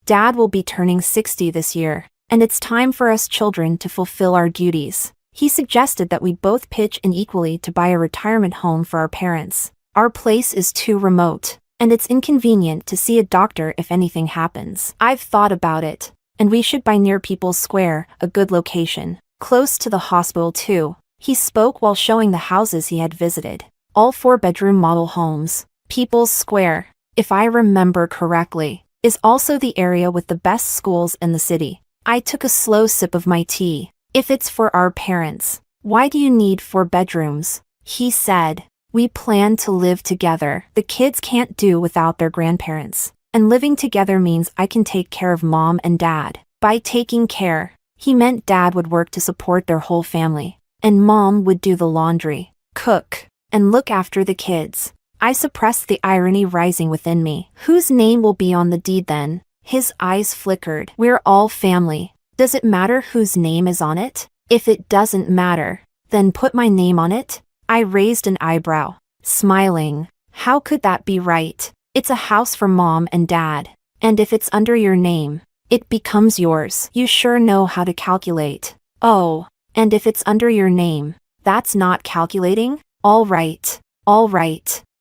Dad will be turning 60 this year, and it's time for us children to fulfill our duties. He suggested that we both pitch in equally to buy a retirement home for our parents. Our place is too remote, and it's inconvenient to see a doctor if anything happens. I've thought about it, and we should buy near People's Square, a good location, close to the hospital too. He spoke while showing the houses he had visited. All 4-bedroom model homes. People's Square, if I remember correctly, is also the area with the best schools in the city. I took a slow sip of my tea. If it's for our parents, why do you need 4 bedrooms? He said. We plan to live together. The kids can't do without their grandparents. And living together means I can take care of Mom and Dad. By taking care, he meant Dad would work to support their whole family, and Mom would do the laundry, cook, and look after the kids. I suppressed the irony rising within me. Whose name will be on the deed then? His eyes flickered. We're all family. Does it matter whose name is on it? If it doesn't matter, then put my name on it? I raised an eyebrow, smiling. How could that be right? It's a house for Mom and Dad. And if it's under your name, it becomes yours. You sure know how to calculate. Oh, and if it's under your name, that's not calculating? All right.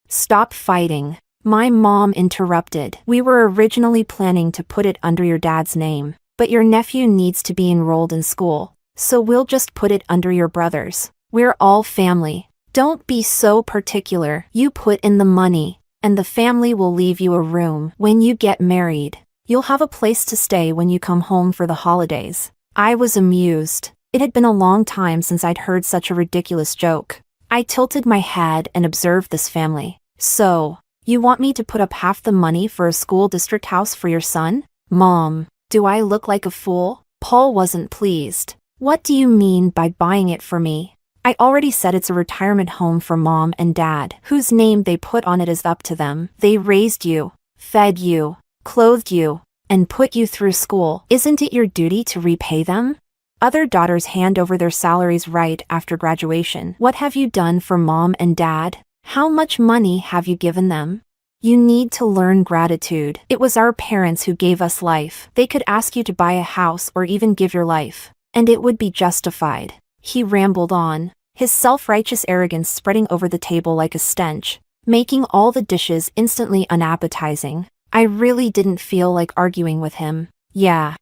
Stop fighting. My mom interrupted. We were originally planning to put it under your dad's name, but your nephew needs to be enrolled in school, so we'll just put it under your brother's. We're all family. Don't be so particular. You put in the money, and the family will leave you a room. When you get married, you'll have a place to stay when you come home for the holidays. I was amused. It had been a long time since I'd heard such a ridiculous joke. I tilted my head and observed this family. So, you want me to put up half the money for a school district house for your son? Mom, do I look like a fool? Paul wasn't pleased. What do you mean by buying it for me? I already said it's a retirement home for Mom and Dad. Whose name they put on it is up to them. They raised you, fed you, clothed you, and put you through school. Isn't it your duty to repay them? Other daughters hand over their salaries right after graduation. What have you done for Mom and Dad? How much money have you given them? You need to learn gratitude. It was our parents who gave us life. They could ask you to buy a house or even give your life, and it would be justified. He rambled on, his self-righteous arrogance spreading over the table like a stench, making all the dishes instantly unappetizing. I really didn't feel like arguing with him. Yeah,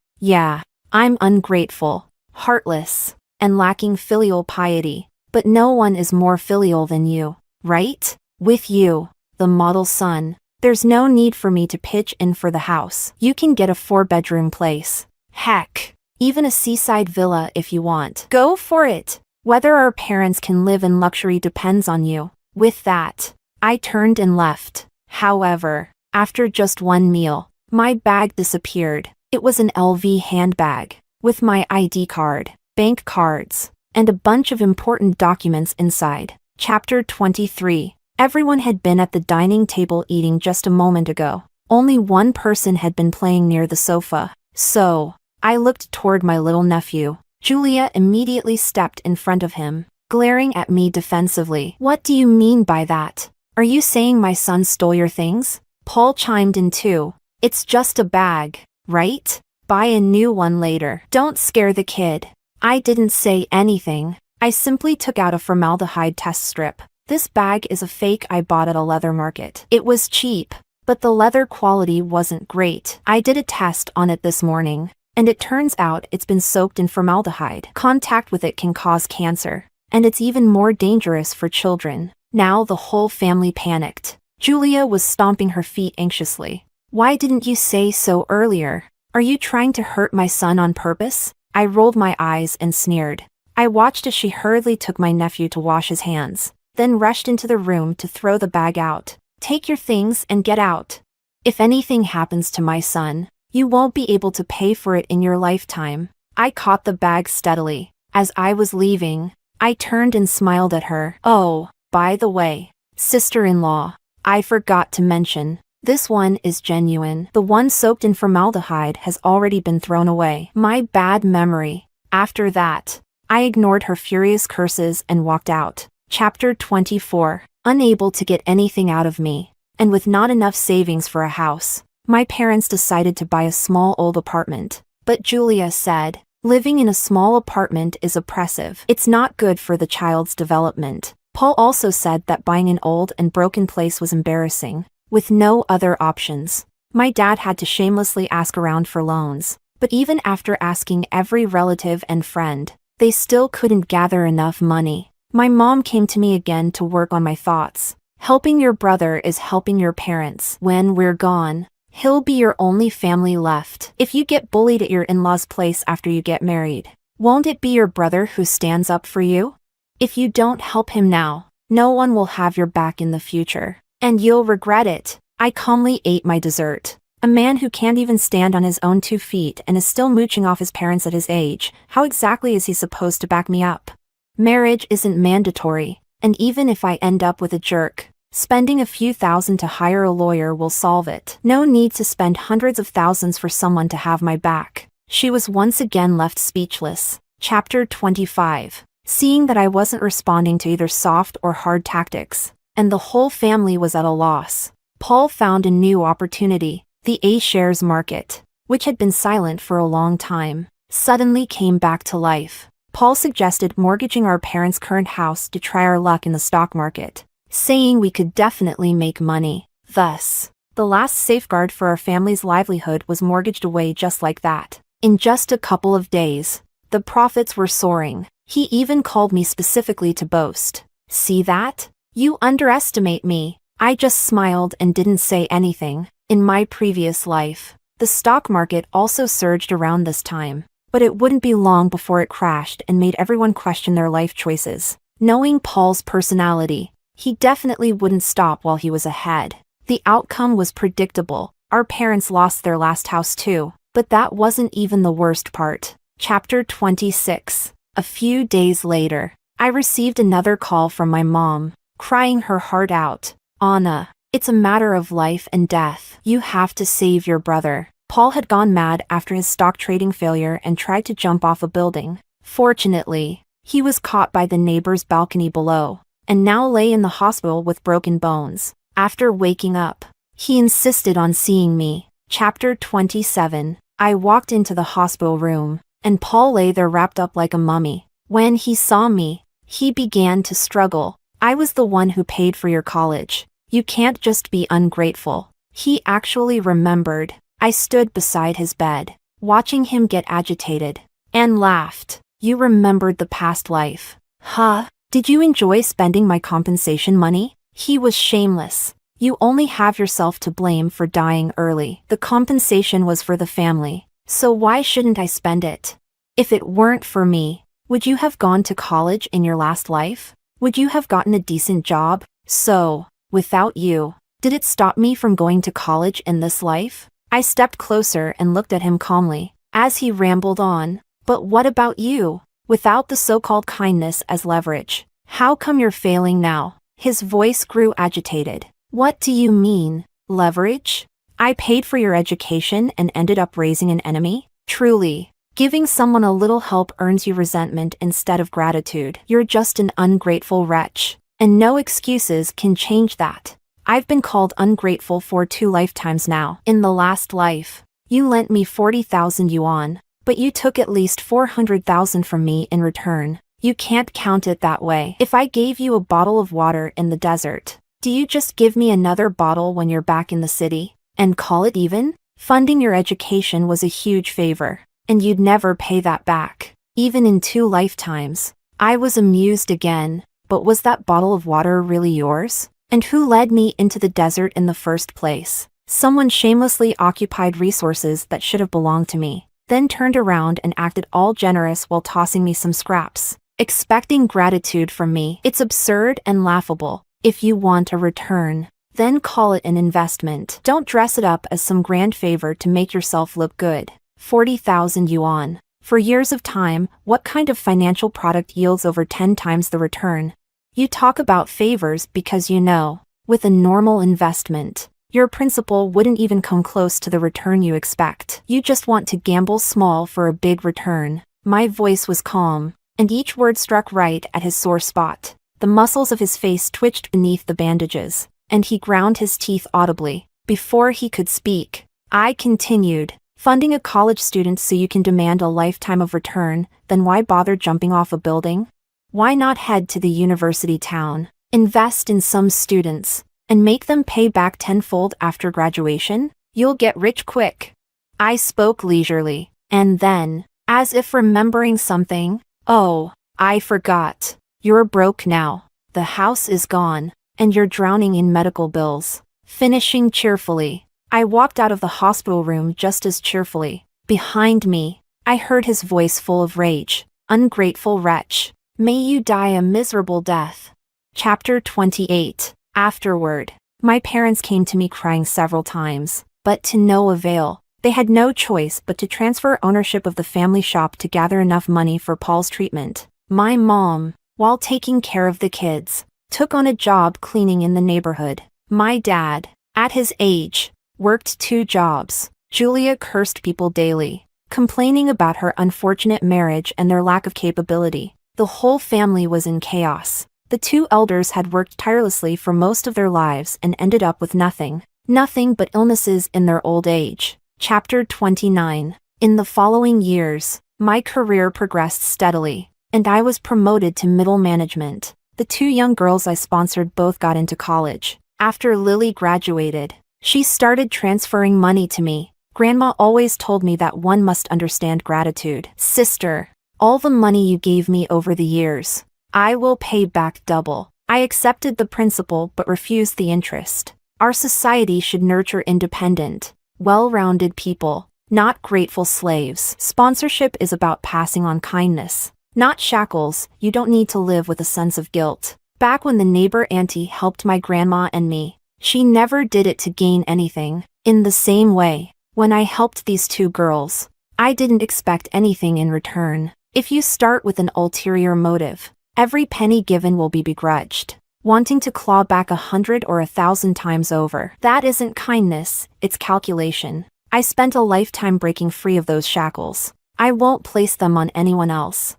I'm ungrateful, heartless, and lacking filial piety, but no one is more filial than you, right? With you, the model son, there's no need for me to pitch in for the house. You can get a 4-bedroom place. Heck, even a seaside villa if you want. Go for it. Whether our parents can live in luxury depends on you. With that, I turned and left. However, after just one meal, my bag disappeared. It was an LV handbag, with my ID card, bank cards, and a bunch of important documents inside. Chapter 23. Everyone had been at the dining table eating just a moment ago. Only one person had been playing near the sofa. So, I looked toward my little nephew. Julia immediately stepped in front of him, glaring at me defensively. What do you mean by that? Are you saying my son stole your things? Paul chimed in too. It's just a bag, right? Buy a new one later. Don't scare the kid. I didn't say anything. I simply took out a formaldehyde test strip. This bag is a fake I bought at a leather market. It was cheap, but the leather quality wasn't great. I did a test on it this morning, and it turns out it's been soaked in formaldehyde. Contact with it can cause cancer, and it's even more dangerous for children. Now the whole family panicked. Julia was stomping her feet anxiously. Why didn't you say so earlier? Are you trying to hurt my son on purpose? I rolled my eyes and sneered. I watched as she hurriedly took my nephew to wash his hands, then rushed into the room to throw the bag out. Take your things and get out. If anything happens to my son, you won't be able to pay for it in your lifetime. I caught the bag steadily. As I was leaving, I turned and smiled at her. Oh, by the way, sister-in-law, I forgot to mention, this one is genuine. The one soaked in formaldehyde has already been thrown away. My bad memory. After that, I ignored her furious curses and walked out. Chapter 24. Unable to get anything out of me, and with not enough savings for a house, My parents decided to buy a small old apartment. But Julia said, living in a small apartment is oppressive. It's not good for the child's development. Paul also said that buying an old and broken place was embarrassing, with no other options. My dad had to shamelessly ask around for loans, but even after asking every relative and friend, they still couldn't gather enough money. My mom came to me again to work on my thoughts. Helping your brother is helping your parents. When we're gone, he'll be your only family left. If you get bullied at your in-laws' place after you get married, won't it be your brother who stands up for you? If you don't help him now, no one will have your back in the future, and you'll regret it. I calmly ate my dessert. A man who can't even stand on his own 2 feet and is still mooching off his parents at his age, how exactly is he supposed to back me up? Marriage isn't mandatory, and even if I end up with a jerk, spending a few thousand to hire a lawyer will solve it. No need to spend hundreds of thousands for someone to have my back. She was once again left speechless. Chapter 25. Seeing that I wasn't responding to either soft or hard tactics, and the whole family was at a loss, Paul found a new opportunity. The A-shares market, which had been silent for a long time, suddenly came back to life. Paul suggested mortgaging our parents' current house to try our luck in the stock market, saying we could definitely make money. Thus, the last safeguard for our family's livelihood was mortgaged away just like that. In just a couple of days, the profits were soaring. He even called me specifically to boast. See that? You underestimate me. I just smiled and didn't say anything. In my previous life, the stock market also surged around this time, but it wouldn't be long before it crashed and made everyone question their life choices. Knowing Paul's personality, he definitely wouldn't stop while he was ahead. The outcome was predictable. Our parents lost their last house too, but that wasn't even the worst part. Chapter 26. A few days later, I received another call from my mom, crying her heart out. Anna, it's a matter of life and death. You have to save your brother. Paul had gone mad after his stock trading failure and tried to jump off a building. Fortunately, he was caught by the neighbor's balcony below, and now lay in the hospital with broken bones. After waking up, he insisted on seeing me. Chapter 27. I walked into the hospital room, and Paul lay there wrapped up like a mummy. When he saw me, he began to struggle. I was the one who paid for your college. You can't just be ungrateful. He actually remembered. I stood beside his bed, watching him get agitated, and laughed. You remembered the past life. Huh? Did you enjoy spending my compensation money? He was shameless. You only have yourself to blame for dying early. The compensation was for the family, so why shouldn't I spend it? If it weren't for me, would you have gone to college in your last life? Would you have gotten a decent job? So, without you, did it stop me from going to college in this life? I stepped closer and looked at him calmly, as he rambled on. But what about you? Without the so-called kindness as leverage, how come you're failing now? His voice grew agitated. What do you mean, leverage? I paid for your education and ended up raising an enemy? Truly, giving someone a little help earns you resentment instead of gratitude. You're just an ungrateful wretch, and no excuses can change that. I've been called ungrateful for 2 lifetimes now. In the last life, you lent me 40,000 yuan, but you took at least 400,000 from me in return. You can't count it that way. If I gave you a bottle of water in the desert, do you just give me another bottle when you're back in the city, and call it even? Funding your education was a huge favor, and you'd never pay that back, even in 2 lifetimes. I was amused again, but was that bottle of water really yours? And who led me into the desert in the first place? Someone shamelessly occupied resources that should have belonged to me, then turned around and acted all generous while tossing me some scraps, expecting gratitude from me. It's absurd and laughable. If you want a return, then call it an investment. Don't dress it up as some grand favor to make yourself look good. 40,000 yuan. For years of time, what kind of financial product yields over 10 times the return? You talk about favors because you know, with a normal investment, your principal wouldn't even come close to the return you expect. You just want to gamble small for a big return. My voice was calm, and each word struck right at his sore spot. The muscles of his face twitched beneath the bandages, and he ground his teeth audibly. Before he could speak, I continued. Funding a college student so you can demand a lifetime of return, then why bother jumping off a building? Why not head to the university town, invest in some students, and make them pay back tenfold after graduation? You'll get rich quick. I spoke leisurely, and then, as if remembering something, oh, I forgot. You're broke now. The house is gone, and you're drowning in medical bills. Finishing cheerfully, I walked out of the hospital room just as cheerfully. Behind me, I heard his voice full of rage. Ungrateful wretch. May you die a miserable death. Chapter 28. Afterward, my parents came to me crying several times, but to no avail. They had no choice but to transfer ownership of the family shop to gather enough money for Paul's treatment. My mom, while taking care of the kids, took on a job cleaning in the neighborhood. My dad, at his age, worked 2 jobs. Julia cursed people daily, complaining about her unfortunate marriage and their lack of capability. The whole family was in chaos. The 2 elders had worked tirelessly for most of their lives and ended up with nothing but illnesses in their old age. Chapter 29. In the following years, my career progressed steadily, and I was promoted to middle management. The 2 young girls I sponsored both got into college. After Lily graduated, she started transferring money to me. Grandma always told me that one must understand gratitude. Sister, all the money you gave me over the years, I will pay back double. I accepted the principal but refused the interest. Our society should nurture independent, well-rounded people, not grateful slaves. Sponsorship is about passing on kindness, not shackles. You don't need to live with a sense of guilt. Back when the neighbor auntie helped my grandma and me, she never did it to gain anything. In the same way, when I helped these 2 girls, I didn't expect anything in return. If you start with an ulterior motive, every penny given will be begrudged, wanting to claw back 100 or 1,000 times over. That isn't kindness, it's calculation. I spent a lifetime breaking free of those shackles. I won't place them on anyone else.